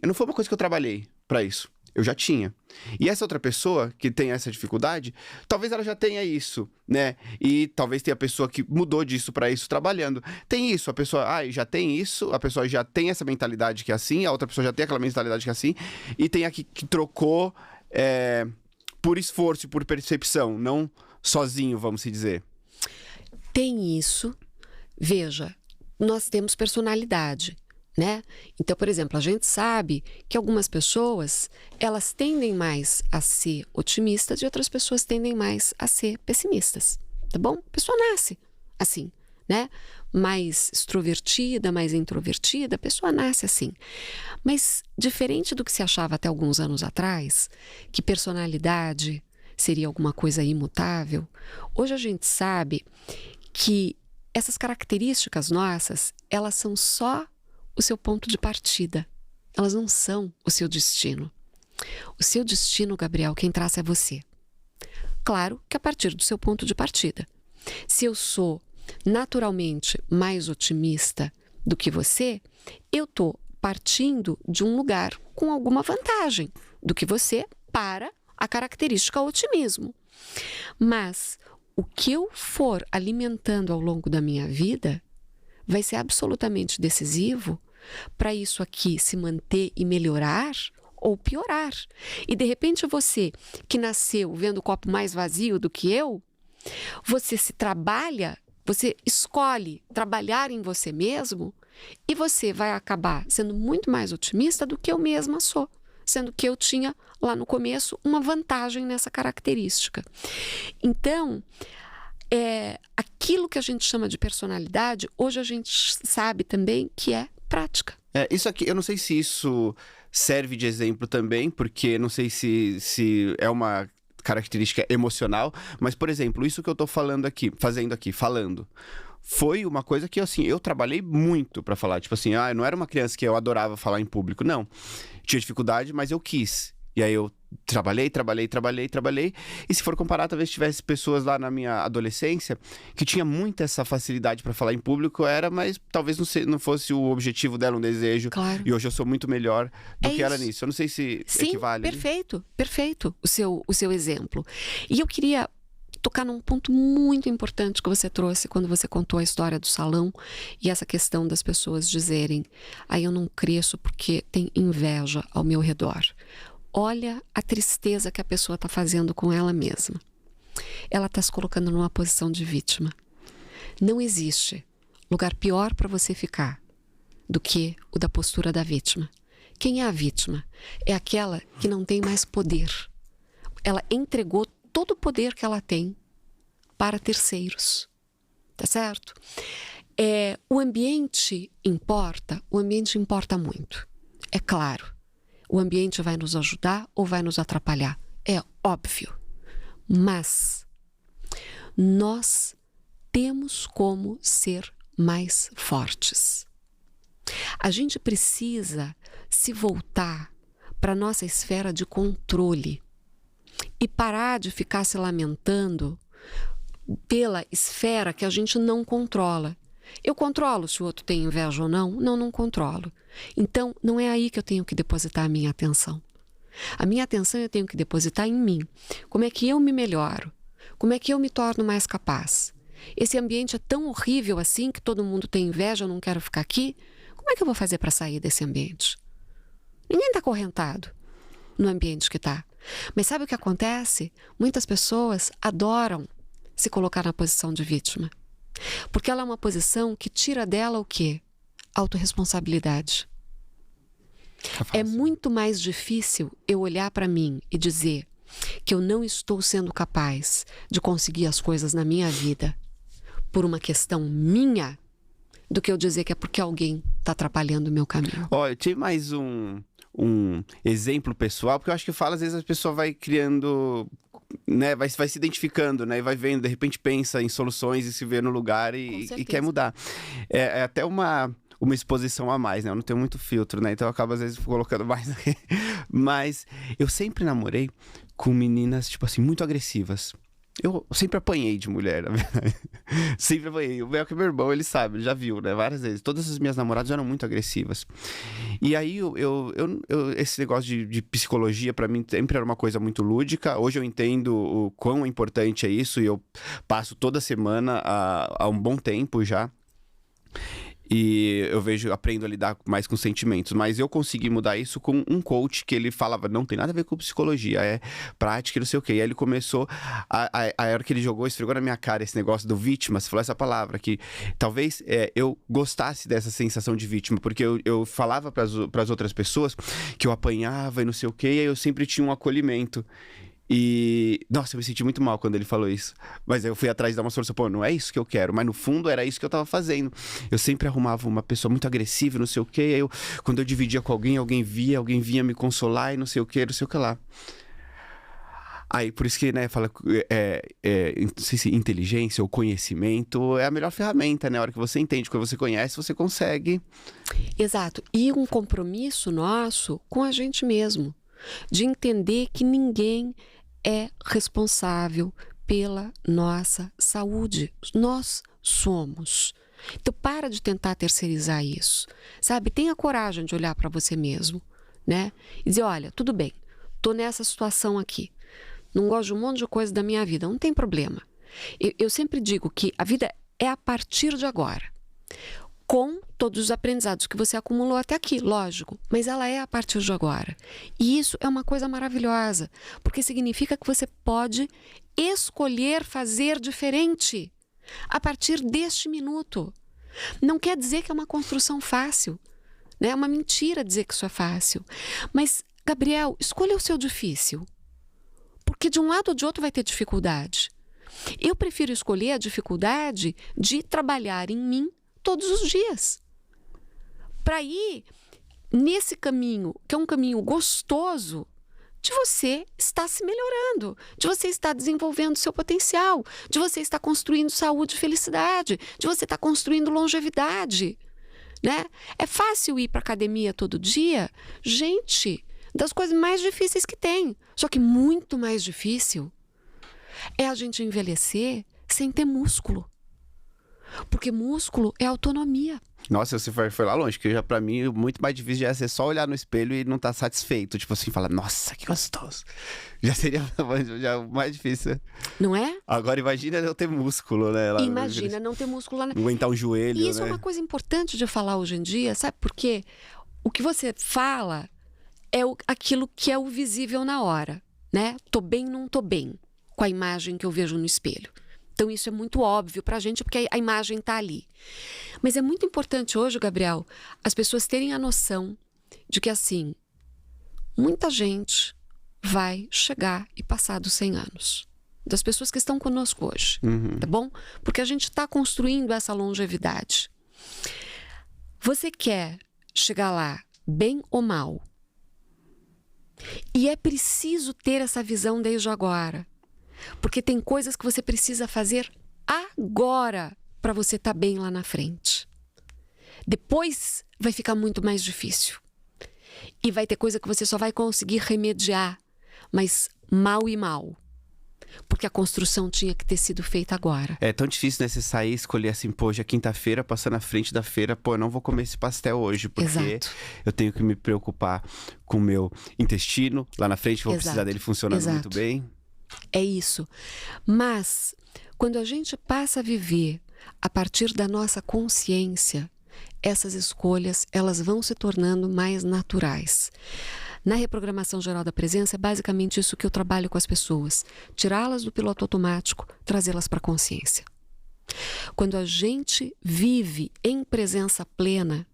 S1: não foi uma coisa que eu trabalhei pra isso. Eu já tinha. E essa outra pessoa que tem essa dificuldade, talvez ela já tenha isso, né? E talvez tenha a pessoa que mudou disso para isso trabalhando. Tem isso, a pessoa já tem isso, a pessoa já tem essa mentalidade que é assim, a outra pessoa já tem aquela mentalidade que é assim, e tem a que trocou por esforço e por percepção, sozinho, vamos se dizer?
S2: Tem isso. Veja, nós temos personalidade, né? Então, por exemplo, a gente sabe que algumas pessoas, elas tendem mais a ser otimistas e outras pessoas tendem mais a ser pessimistas, tá bom? A pessoa nasce assim, né? Mais extrovertida, mais introvertida, a pessoa nasce assim. Mas, diferente do que se achava até alguns anos atrás, que personalidade seria alguma coisa imutável, hoje a gente sabe que essas características nossas, elas são só o seu ponto de partida. Elas não são o seu destino. O seu destino, Gabriel, quem traça é você. Claro que a partir do seu ponto de partida. Se eu sou naturalmente mais otimista do que você, eu estou partindo de um lugar com alguma vantagem do que você para a característica otimismo. Mas o que eu for alimentando ao longo da minha vida vai ser absolutamente decisivo para isso aqui se manter e melhorar ou piorar. E de repente você, que nasceu vendo o copo mais vazio do que eu, você se trabalha, você escolhe trabalhar em você mesmo e você vai acabar sendo muito mais otimista do que eu mesma sou, sendo que eu tinha lá no começo uma vantagem nessa característica. Então, aquilo que a gente chama de personalidade, hoje a gente sabe também que é prática.
S1: Isso aqui, eu não sei se isso serve de exemplo também, porque não sei se é uma característica emocional, mas, por exemplo, isso que eu tô falando falando, foi uma coisa que, assim, eu trabalhei muito pra falar. Tipo assim, eu não era uma criança que eu adorava falar em público, não. Tinha dificuldade, mas eu quis. E aí eu trabalhei. E se for comparar, talvez tivesse pessoas lá na minha adolescência que tinha muita essa facilidade pra falar em público, mas talvez não fosse o objetivo dela, um desejo.
S2: Claro.
S1: E hoje eu sou muito melhor do que ela nisso. Eu não sei se equivale.
S2: Sim, perfeito o seu exemplo. E eu queria tocar num ponto muito importante que você trouxe quando você contou a história do salão e essa questão das pessoas dizerem: eu não cresço porque tem inveja ao meu redor. Olha a tristeza que a pessoa está fazendo com ela mesma. Ela está se colocando numa posição de vítima. Não existe lugar pior para você ficar do que o da postura da vítima. Quem é a vítima? É aquela que não tem mais poder. Ela entregou todo o poder que ela tem para terceiros. Tá certo? O ambiente importa muito. É claro. O ambiente vai nos ajudar ou vai nos atrapalhar? É óbvio. Mas nós temos como ser mais fortes. A gente precisa se voltar para a nossa esfera de controle e parar de ficar se lamentando pela esfera que a gente não controla. Eu controlo se o outro tem inveja ou não? Não controlo. Então, não é aí que eu tenho que depositar a minha atenção. A minha atenção eu tenho que depositar em mim. Como é que eu me melhoro? Como é que eu me torno mais capaz? Esse ambiente é tão horrível assim que todo mundo tem inveja, eu não quero ficar aqui. Como é que eu vou fazer para sair desse ambiente? Ninguém está acorrentado no ambiente que está. Mas sabe o que acontece? Muitas pessoas adoram se colocar na posição de vítima. Porque ela é uma posição que tira dela o quê? Autorresponsabilidade. É muito mais difícil eu olhar para mim e dizer que eu não estou sendo capaz de conseguir as coisas na minha vida por uma questão minha, do que eu dizer que é porque alguém está atrapalhando o meu caminho.
S1: Eu tive mais um exemplo pessoal, porque eu acho que às vezes a pessoa vai criando, né, vai se identificando, né, e vai vendo, de repente pensa em soluções e se vê no lugar e quer mudar. É até uma exposição a mais, né? Eu não tenho muito filtro, né? Então eu acabo às vezes colocando mais aqui. Mas eu sempre namorei com meninas, tipo assim, muito agressivas. Eu sempre apanhei de mulher, na verdade. Sempre apanhei. O meu irmão, ele sabe, ele já viu, né? Várias vezes. Todas as minhas namoradas eram muito agressivas. E aí, esse negócio de psicologia, pra mim, sempre era uma coisa muito lúdica. Hoje eu entendo o quão importante é isso. E eu passo toda semana há um bom tempo já. E eu aprendo a lidar mais com sentimentos. Mas eu consegui mudar isso com um coach que ele falava, não tem nada a ver com psicologia, é prática e não sei o quê. E aí ele começou, a hora que ele jogou, esfregou na minha cara esse negócio do vítima, você falou essa palavra, que talvez eu gostasse dessa sensação de vítima, porque eu falava pras outras pessoas que eu apanhava e não sei o quê, e aí eu sempre tinha um acolhimento. E, nossa, eu me senti muito mal quando ele falou isso. Mas eu fui atrás de dar uma solução. Pô, não é isso que eu quero. Mas no fundo era isso que eu tava fazendo. Eu sempre arrumava uma pessoa muito agressiva, não sei o quê. E aí quando eu dividia com alguém vinha me consolar e não sei o quê, não sei o que lá. Aí, por isso que, né, fala, não sei se inteligência ou conhecimento é a melhor ferramenta, né? A hora que você entende, quando você conhece, você consegue.
S2: Exato. E um compromisso nosso com a gente mesmo. De entender que ninguém é responsável pela nossa saúde. Nós somos. Então, para de tentar terceirizar isso. Sabe? Tenha coragem de olhar para você mesmo, né? E dizer, olha, tudo bem, tô nessa situação aqui. Não gosto de um monte de coisa da minha vida. Não tem problema. Eu sempre digo que a vida é a partir de agora. Com todos os aprendizados que você acumulou até aqui, lógico. Mas ela é a partir de agora. E isso é uma coisa maravilhosa. Porque significa que você pode escolher fazer diferente a partir deste minuto. Não quer dizer que é uma construção fácil, né? É uma mentira dizer que isso é fácil. Mas, Gabriel, escolha o seu difícil. Porque de um lado ou de outro vai ter dificuldade. Eu prefiro escolher a dificuldade de trabalhar em mim todos os dias. Para ir nesse caminho, que é um caminho gostoso, de você estar se melhorando, de você estar desenvolvendo seu potencial, de você estar construindo saúde e felicidade, de você estar construindo longevidade, né? É fácil ir para academia todo dia? Gente, das coisas mais difíceis que tem. Só que muito mais difícil é a gente envelhecer sem ter músculo. Porque músculo é autonomia.
S1: Nossa, você foi lá longe, que já pra mim muito mais difícil já é ser só olhar no espelho e não estar satisfeito. Tipo assim, falar, nossa, que gostoso. Já seria já mais difícil.
S2: Não é?
S1: Agora imagina eu ter músculo, né? Lá,
S2: imagina não ter músculo lá.
S1: Aguentar um joelho,
S2: E isso
S1: né?
S2: é uma coisa importante de falar hoje em dia, sabe por quê? O que você fala é aquilo que é o visível na hora, né? Tô bem, não tô bem, com a imagem que eu vejo no espelho. Então, isso é muito óbvio pra gente, porque a imagem tá ali. Mas é muito importante hoje, Gabriel, as pessoas terem a noção de que, assim, muita gente vai chegar e passar dos 100 anos. Das pessoas que estão conosco hoje, tá bom? Porque a gente está construindo essa longevidade. Você quer chegar lá, bem ou mal? E é preciso ter essa visão desde agora. Porque tem coisas que você precisa fazer agora para você estar bem lá na frente. Depois vai ficar muito mais difícil. E vai ter coisa que você só vai conseguir remediar, mas mal e mal. Porque a construção tinha que ter sido feita agora.
S1: É tão difícil, né? Você sair e escolher assim, pô, hoje é quinta-feira, passar na frente da feira, pô, eu não vou comer esse pastel hoje, porque
S2: Exato.
S1: eu tenho que me preocupar com o meu intestino lá na frente, vou precisar dele funcionando muito bem.
S2: É isso. Mas, quando a gente passa a viver a partir da nossa consciência, essas escolhas, elas vão se tornando mais naturais. Na reprogramação geral da presença, é basicamente isso que eu trabalho com as pessoas. Tirá-las do piloto automático, trazê-las para a consciência. Quando a gente vive em presença plena,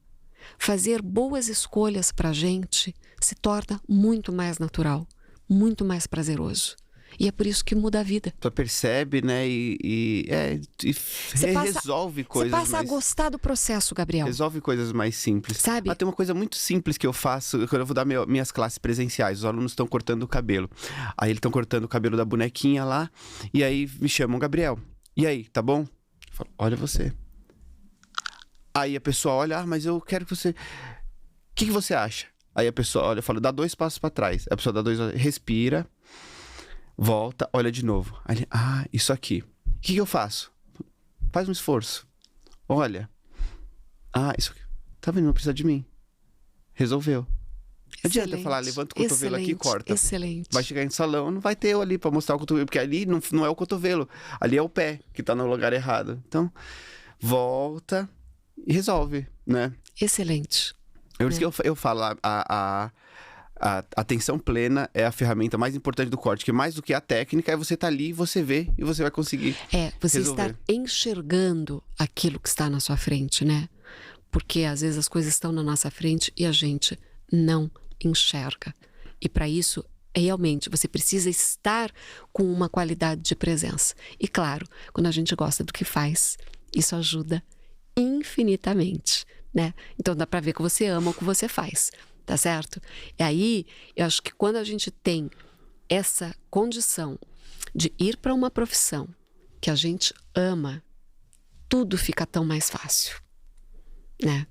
S2: fazer boas escolhas para a gente se torna muito mais natural, muito mais prazeroso. E é por isso que muda a vida.
S1: Tu percebe, né? Resolve coisas.
S2: Você passa a gostar do processo, Gabriel.
S1: Resolve coisas mais simples.
S2: Sabe?
S1: Tem uma coisa muito simples que eu faço quando eu vou dar minhas classes presenciais. Os alunos estão cortando o cabelo. Aí eles estão cortando o cabelo da bonequinha lá. E aí me chamam, Gabriel. E aí, tá bom? Eu falo, olha você. Aí a pessoa olha, mas eu quero que você... O que você acha? Aí a pessoa olha, eu falo, dá 2 passos pra trás. A pessoa dá 2, respira. Volta, olha de novo. Aí, isso aqui. O que eu faço? Faz um esforço. Olha. Isso aqui. Tá vendo? Não precisa de mim. Resolveu. Não adianta eu falar, levanta o cotovelo aqui e corta.
S2: Excelente.
S1: Vai chegar em salão, não vai ter eu ali pra mostrar o cotovelo. Porque ali não é o cotovelo. Ali é o pé que tá no lugar errado. Então, volta. e resolve, né?
S2: Excelente.
S1: É por isso que eu falo, a atenção plena é a ferramenta mais importante do corte, que mais do que a técnica é você estar ali, você vê e você vai conseguir
S2: Você
S1: resolver.
S2: estar enxergando aquilo que está na sua frente, né? Porque às vezes as coisas estão na nossa frente e a gente não enxerga. E para isso, realmente, você precisa estar com uma qualidade de presença. E claro, quando a gente gosta do que faz, isso ajuda infinitamente, né? Então dá para ver que você ama o que você faz, tá certo? E aí, eu acho que quando a gente tem essa condição de ir para uma profissão que a gente ama, tudo fica tão mais fácil, né?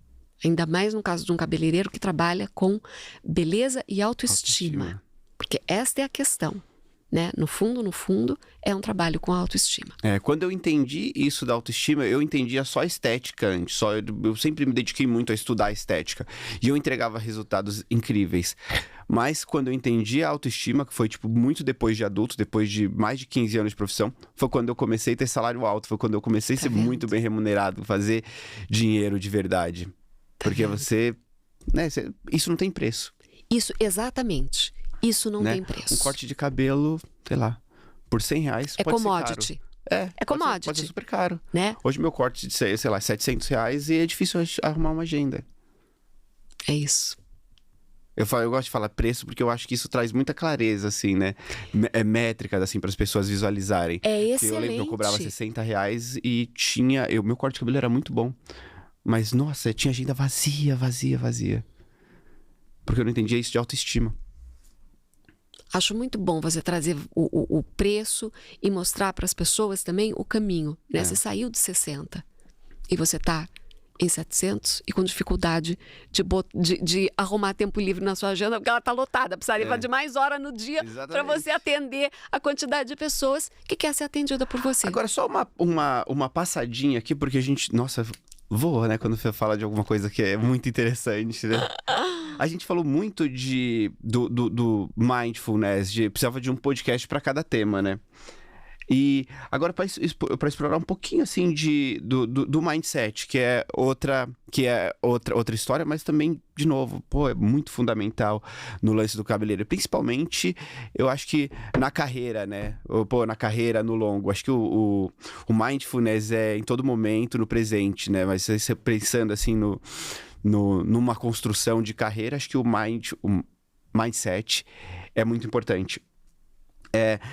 S2: Ainda mais no caso de um cabeleireiro que trabalha com beleza e autoestima. Porque esta é a questão, né? No fundo, é um trabalho com autoestima.
S1: Quando eu entendi isso da autoestima, eu entendia só a estética antes. Eu sempre me dediquei muito a estudar a estética. E eu entregava resultados incríveis. Mas quando eu entendi a autoestima, que foi tipo muito depois de adulto, depois de mais de 15 anos de profissão, foi quando eu comecei a ter salário alto. Foi quando eu comecei a ser muito bem remunerado, fazer dinheiro de verdade. Porque você, né, isso não tem preço.
S2: Isso, exatamente. Isso não tem preço.
S1: Um corte de cabelo, sei lá, por R$100 pode
S2: commodity.
S1: ser caro. É commodity. Pode ser super caro.
S2: Né?
S1: Hoje meu corte de, sei lá, R$700 e é difícil arrumar uma agenda.
S2: É isso.
S1: Eu gosto de falar preço porque eu acho que isso traz muita clareza, assim, né? Métricas, assim, para as pessoas visualizarem.
S2: É excelente.
S1: Porque eu lembro que eu cobrava R$60 e meu corte de cabelo era muito bom. Mas, nossa, tinha agenda vazia. Porque eu não entendia isso de autoestima.
S2: Acho muito bom você trazer o preço e mostrar para as pessoas também o caminho, né? Você saiu de 60 e você está em 700 e com dificuldade de arrumar tempo livre na sua agenda, porque ela está lotada, precisaria de mais hora no dia para você atender a quantidade de pessoas que quer ser atendida por você.
S1: Agora, só uma passadinha aqui, porque a gente, nossa, voa, né? Quando você fala de alguma coisa que é muito interessante, né? A gente falou muito do mindfulness, precisava de um podcast para cada tema, né? E agora para explorar um pouquinho assim do mindset, que é outra história, mas também, de novo, é muito fundamental no lance do cabeleireiro. Principalmente, eu acho que na carreira, né? Na carreira, no longo. Acho que o mindfulness é em todo momento, no presente, né? Mas você pensando assim numa construção de carreira, acho que o mindset é muito importante.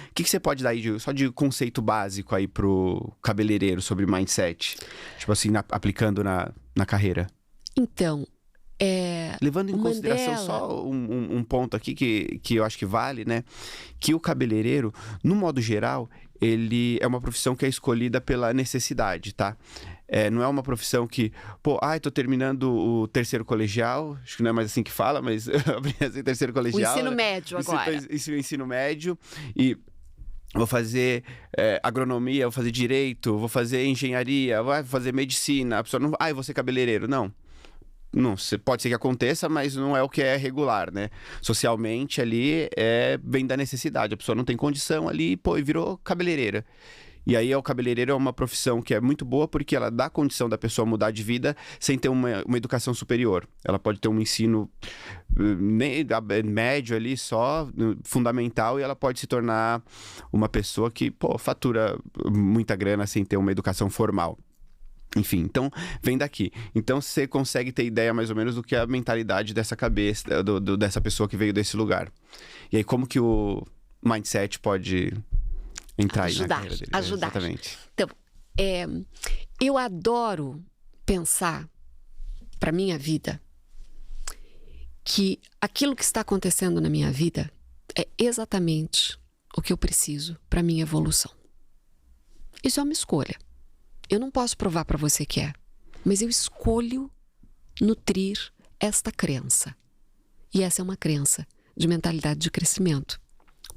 S1: O que você pode dar aí só de conceito básico aí pro cabeleireiro sobre mindset? Tipo assim, aplicando na carreira.
S2: Então,
S1: levando em consideração só um ponto aqui que eu acho que vale, né? Que o cabeleireiro, no modo geral, ele é uma profissão que é escolhida pela necessidade, tá? Não é uma profissão que, tô terminando o terceiro colegial, acho que não é mais assim que fala, mas assim, terceiro colegial.
S2: O ensino médio agora.
S1: Ensino médio, e vou fazer agronomia, vou fazer direito, vou fazer engenharia, vou fazer medicina. A pessoa não, eu vou ser cabeleireiro. Não, pode ser que aconteça, mas não é o que é regular, né? Socialmente ali vem da necessidade. A pessoa não tem condição ali, e virou cabeleireira. E aí o cabeleireiro é uma profissão que é muito boa porque ela dá a condição da pessoa mudar de vida sem ter uma educação superior. Ela pode ter um ensino médio ali só, fundamental, e ela pode se tornar uma pessoa que, fatura muita grana sem ter uma educação formal. Enfim, então vem daqui. Então você consegue ter ideia mais ou menos do que é a mentalidade dessa cabeça, dessa pessoa que veio desse lugar. E aí como que o mindset pode entrar aí na carreira dele?
S2: Ajudar.
S1: Exatamente.
S2: Então, eu adoro pensar para minha vida que aquilo que está acontecendo na minha vida é exatamente o que eu preciso para minha evolução. Isso é uma escolha. Eu não posso provar para você que mas eu escolho nutrir esta crença. E essa é uma crença de mentalidade de crescimento.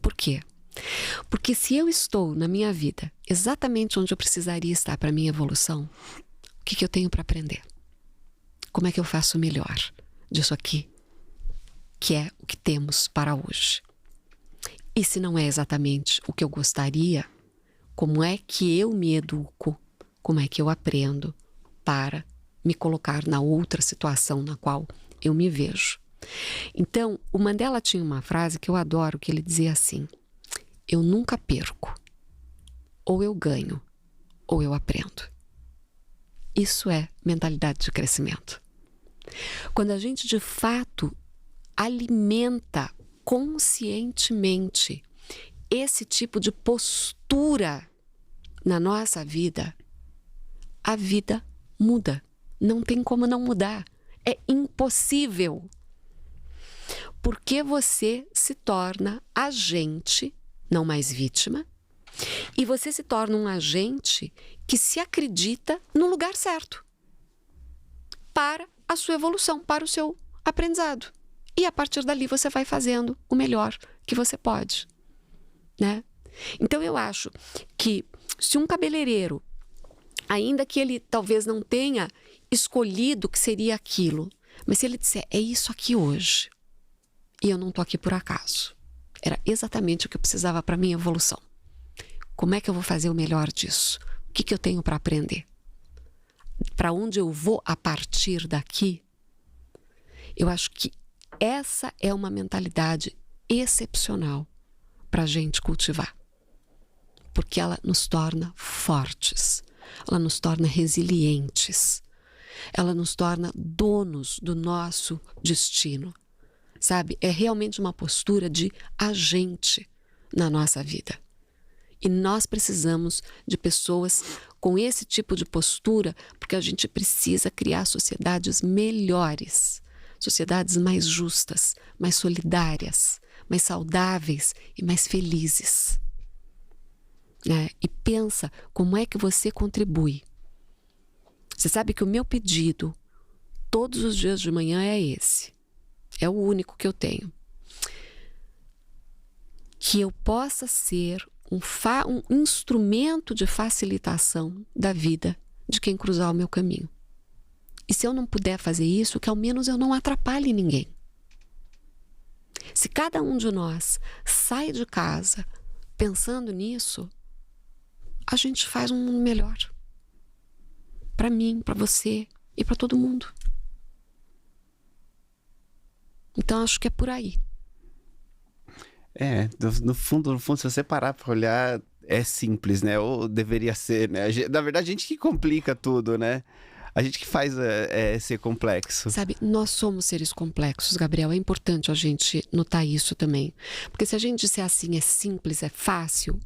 S2: Por quê? Porque se eu estou na minha vida exatamente onde eu precisaria estar para a minha evolução, o que eu tenho para aprender? Como é que eu faço melhor disso aqui, que é o que temos para hoje? E se não é exatamente o que eu gostaria, como é que eu me educo? Como é que eu aprendo para me colocar na outra situação na qual eu me vejo. Então, o Mandela tinha uma frase que eu adoro, que ele dizia assim: eu nunca perco, ou eu ganho, ou eu aprendo. Isso é mentalidade de crescimento. Quando a gente de fato alimenta conscientemente esse tipo de postura na nossa vida, a vida muda. Não tem como não mudar. É impossível. Porque você se torna agente, não mais vítima, e você se torna um agente que se acredita no lugar certo para a sua evolução, para o seu aprendizado. E a partir dali você vai fazendo o melhor que você pode, né? Então eu acho que se um cabeleireiro, ainda que ele talvez não tenha escolhido que seria aquilo, mas se ele disser, é isso aqui hoje, e eu não estou aqui por acaso, era exatamente o que eu precisava para a minha evolução. Como é que eu vou fazer o melhor disso? O que eu tenho para aprender? Para onde eu vou a partir daqui? Eu acho que essa é uma mentalidade excepcional para a gente cultivar. Porque ela nos torna fortes, ela nos torna resilientes, ela nos torna donos do nosso destino. Sabe? É realmente uma postura de agente na nossa vida. E nós precisamos de pessoas com esse tipo de postura, porque a gente precisa criar sociedades melhores, sociedades mais justas, mais solidárias, mais saudáveis e mais felizes. E pensa como é que você contribui. Você sabe que o meu pedido todos os dias de manhã é esse. É o único que eu tenho. Que eu possa ser um instrumento de facilitação da vida de quem cruzar o meu caminho. E se eu não puder fazer isso, que ao menos eu não atrapalhe ninguém. Se cada um de nós sai de casa pensando nisso, a gente faz um mundo melhor. Para mim, para você e para todo mundo. Então, acho que é por aí.
S1: No fundo, se você parar para olhar, é simples, né? Ou deveria ser, né? Na verdade, a gente que complica tudo, né? A gente que faz ser complexo.
S2: Sabe, nós somos seres complexos, Gabriel. É importante a gente notar isso também. Porque se a gente disser assim, é simples, é fácil,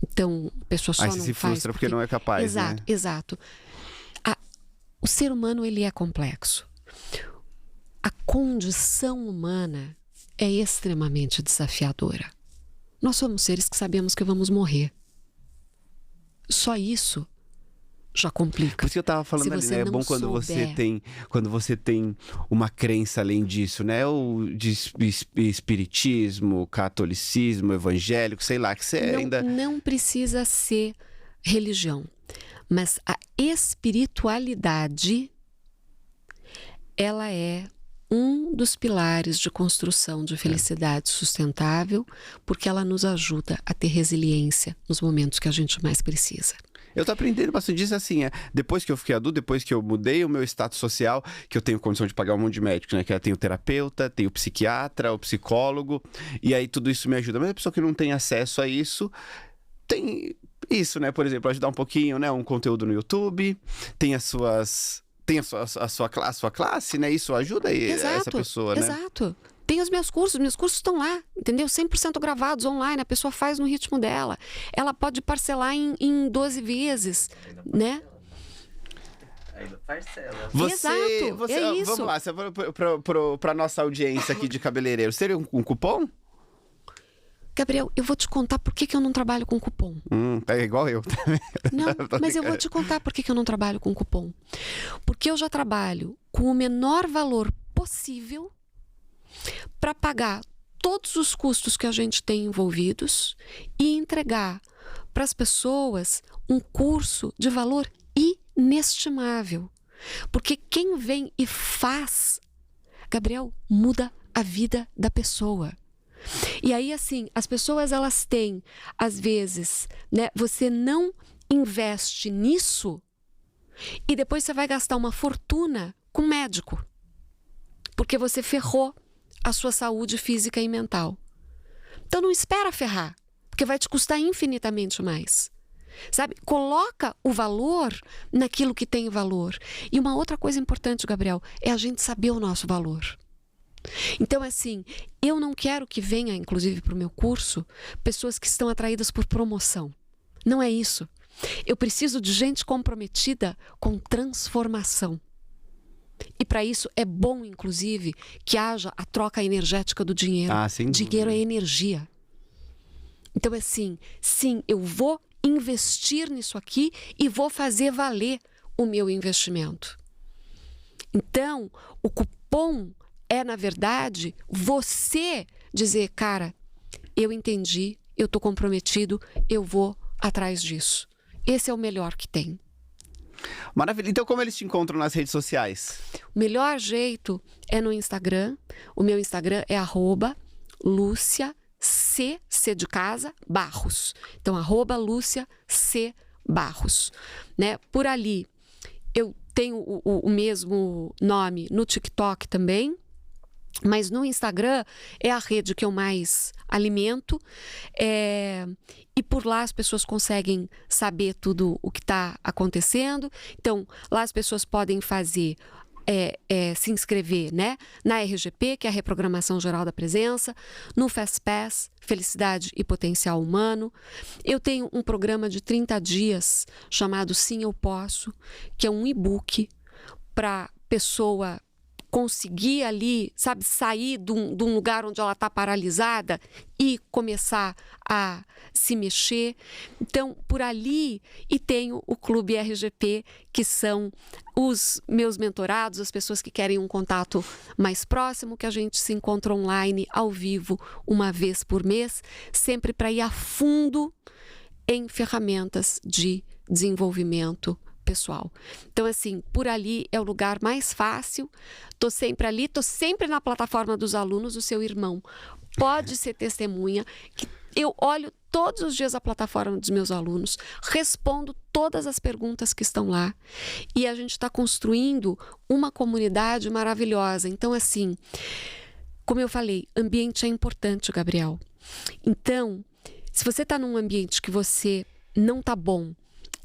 S2: então a pessoa só
S1: aí
S2: não
S1: se
S2: faz...
S1: frustra porque não é capaz,
S2: exato,
S1: né?
S2: Exato. O ser humano, ele é complexo. A condição humana é extremamente desafiadora. Nós somos seres que sabemos que vamos morrer. Só isso já complica.
S1: Por isso que eu estava falando ali, né? É bom quando você tem uma crença além disso, né? Ou de espiritismo, catolicismo, evangélico, sei lá, que você
S2: Não precisa ser religião, mas a espiritualidade, ela é um dos pilares de construção de felicidade sustentável, porque ela nos ajuda a ter resiliência nos momentos que a gente mais precisa.
S1: Eu tô aprendendo bastante disso assim, depois que eu fiquei adulto, depois que eu mudei o meu status social, que eu tenho condição de pagar um monte de médico, né? Que eu tenho o terapeuta, tenho o psiquiatra, o psicólogo, e aí tudo isso me ajuda. Mas a pessoa que não tem acesso a isso, tem isso, né? Por exemplo, ajudar um pouquinho, né? Um conteúdo no YouTube, tem a sua classe, né? Isso ajuda essa pessoa, né?
S2: Exato. Tem os meus cursos estão lá, entendeu? 100% gravados online, a pessoa faz no ritmo dela. Ela pode parcelar em 12 vezes, né?
S3: Ainda parcela.
S2: Exato, é isso.
S1: Vamos lá, para nossa audiência aqui de cabeleireiro, seria um cupom?
S2: Gabriel, eu vou te contar por que eu não trabalho com cupom.
S1: É igual eu.
S2: Não, mas eu vou te contar por que eu não trabalho com cupom. Porque eu já trabalho com o menor valor possível para pagar todos os custos que a gente tem envolvidos e entregar para as pessoas um curso de valor inestimável. Porque quem vem e faz, Gabriel, muda a vida da pessoa. E aí, assim, as pessoas, elas têm, às vezes, né, você não investe nisso E depois você vai gastar uma fortuna com médico. Porque você ferrou a sua saúde física e mental. Então não espera ferrar, porque vai te custar infinitamente mais. Sabe? Coloca o valor naquilo que tem valor. E uma outra coisa importante, Gabriel, é a gente saber o nosso valor. Então, assim, eu não quero que venha, inclusive, para o meu curso, pessoas que estão atraídas por promoção. Não é isso. Eu preciso de gente comprometida com transformação. E para isso é bom, inclusive, que haja a troca energética do dinheiro. Dinheiro é energia. Então, assim, sim, eu vou investir nisso aqui e vou fazer valer o meu investimento. Então, o cupom é, na verdade, você dizer, cara, eu entendi, eu estou comprometido, eu vou atrás disso. Esse é o melhor que tem.
S1: Maravilha. Então, como eles te encontram nas redes sociais?
S2: O melhor jeito é no Instagram. O meu Instagram é @Lúcia C de casa, Barros. Então, @Lúcia C Barros. Né? Por ali, eu tenho o mesmo nome no TikTok também. Mas no Instagram é a rede que eu mais alimento. E por lá as pessoas conseguem saber tudo o que está acontecendo. Então, lá as pessoas podem fazer, se inscrever, né, na RGP, que é a Reprogramação Geral da Presença, no FastPass, Felicidade e Potencial Humano. Eu tenho um programa de 30 dias chamado Sim Eu Posso, que é um e-book para pessoa conseguir ali, sabe, sair de um lugar onde ela está paralisada e começar a se mexer. Então, por ali, e tenho o Clube RGP, que são os meus mentorados, as pessoas que querem um contato mais próximo, que a gente se encontra online, ao vivo, uma vez por mês, sempre para ir a fundo em ferramentas de desenvolvimento pessoal. Então, assim, por ali é o lugar mais fácil. Tô sempre ali, tô sempre na plataforma dos alunos. O seu irmão pode ser testemunha que eu olho todos os dias a plataforma dos meus alunos, respondo todas as perguntas que estão lá e a gente está construindo uma comunidade maravilhosa. Então, assim, como eu falei, ambiente é importante, Gabriel. Então, se você está num ambiente que você não está bom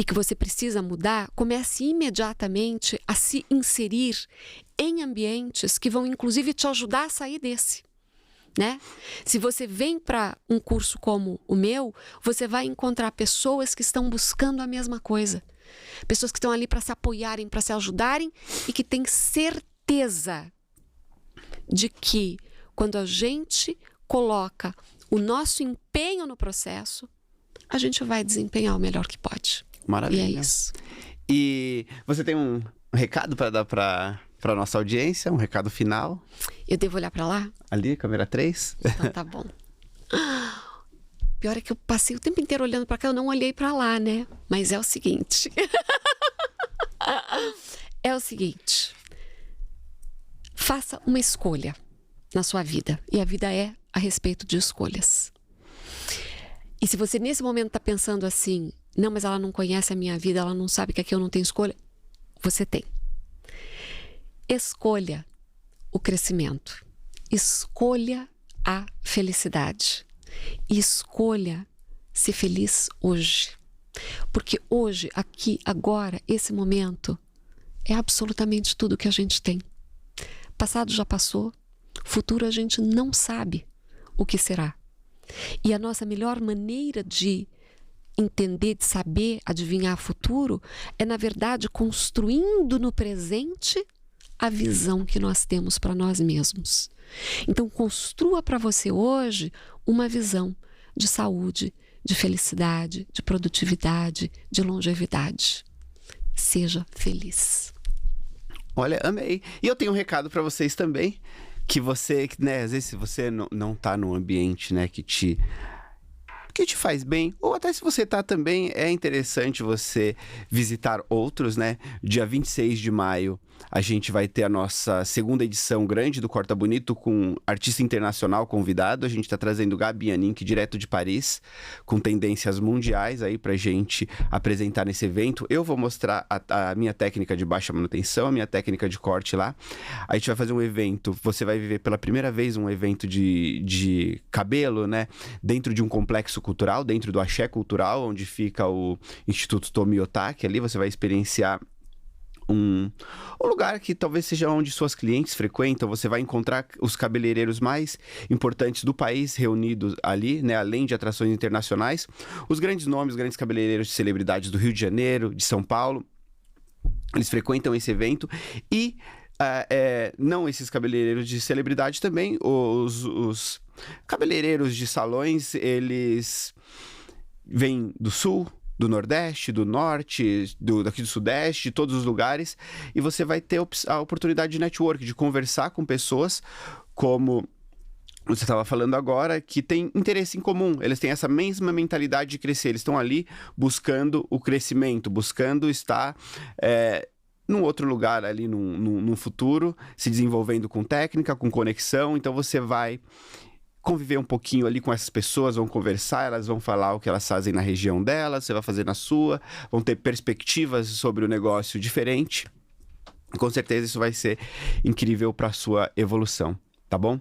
S2: e que você precisa mudar, comece imediatamente a se inserir em ambientes que vão, inclusive, te ajudar a sair desse. Né? Se você vem para um curso como o meu, você vai encontrar pessoas que estão buscando a mesma coisa. Pessoas que estão ali para se apoiarem, para se ajudarem e que têm certeza de que quando a gente coloca o nosso empenho no processo, a gente vai desempenhar o melhor que pode.
S1: Maravilha.
S2: E é isso.
S1: E você tem um recado para dar para a nossa audiência? Um recado final?
S2: Eu devo olhar para lá?
S1: Ali, câmera 3?
S2: Então tá bom. Pior é que eu passei o tempo inteiro olhando para cá, eu não olhei para lá, né? Mas é o seguinte. É o seguinte. Faça uma escolha na sua vida. E a vida é a respeito de escolhas. E se você nesse momento está pensando assim, não, mas ela não conhece a minha vida, ela não sabe que aqui eu não tenho escolha. Você tem. Escolha o crescimento. Escolha a felicidade. E escolha ser feliz hoje. Porque hoje, aqui, agora, esse momento, é absolutamente tudo que a gente tem. Passado já passou, futuro a gente não sabe o que será. E a nossa melhor maneira de entender, de saber, adivinhar o futuro, é, na verdade, construindo no presente a visão que nós temos para nós mesmos. Então, construa para você hoje uma visão de saúde, de felicidade, de produtividade, de longevidade. Seja feliz.
S1: Olha, amei. E eu tenho um recado para vocês também, que você, né, às vezes se você não tá num ambiente, né, que te faz bem, ou até se você tá também, é interessante você visitar outros, né? Dia 26 de maio a gente vai ter a nossa segunda edição grande do Corta Bonito com artista internacional convidado. A gente está trazendo Gabi Anink direto de Paris, com tendências mundiais aí pra gente apresentar nesse evento. Eu vou mostrar a minha técnica de baixa manutenção, a minha técnica de corte lá. A gente vai fazer um evento, você vai viver pela primeira vez um evento de cabelo, né? Dentro de um complexo cultural, dentro do Axé Cultural, onde fica o Instituto Tomi Otaki. Ali você vai experienciar um lugar que talvez seja onde suas clientes frequentam. Você vai encontrar os cabeleireiros mais importantes do país reunidos ali, né? Além de atrações internacionais, os grandes nomes, os grandes cabeleireiros de celebridades do Rio de Janeiro, de São Paulo, eles frequentam esse evento. E não esses cabeleireiros de celebridade também, os cabeleireiros de salões, eles vêm do Sul, do Nordeste, do Norte, daqui do Sudeste, de todos os lugares, e você vai ter a oportunidade de network, de conversar com pessoas como você estava falando agora, que tem interesse em comum. Eles têm essa mesma mentalidade de crescer, eles estão ali buscando o crescimento, buscando estar num outro lugar ali, num futuro, se desenvolvendo com técnica, com conexão. Então você vai conviver um pouquinho ali com essas pessoas, vão conversar, elas vão falar o que elas fazem na região delas, você vai fazer na sua, vão ter perspectivas sobre o negócio diferente. Com certeza isso vai ser incrível para a sua evolução, tá bom?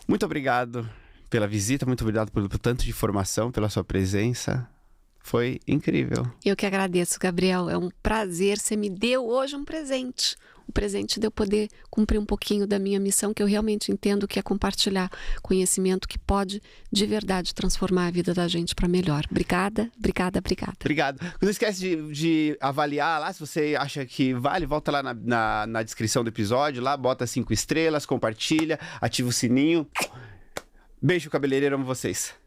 S1: Muito obrigado pela visita, muito obrigado por tanto de informação, pela sua presença. Foi incrível.
S2: Eu que agradeço, Gabriel. É um prazer. Você me deu hoje um presente. O presente de eu poder cumprir um pouquinho da minha missão, que eu realmente entendo que é compartilhar conhecimento que pode, de verdade, transformar a vida da gente para melhor. Obrigada, obrigada, obrigada.
S1: Obrigado. Não esquece de avaliar lá, se você acha que vale, volta lá na descrição do episódio, lá bota 5 estrelas, compartilha, ativa o sininho. Beijo, cabeleireiro, amo vocês.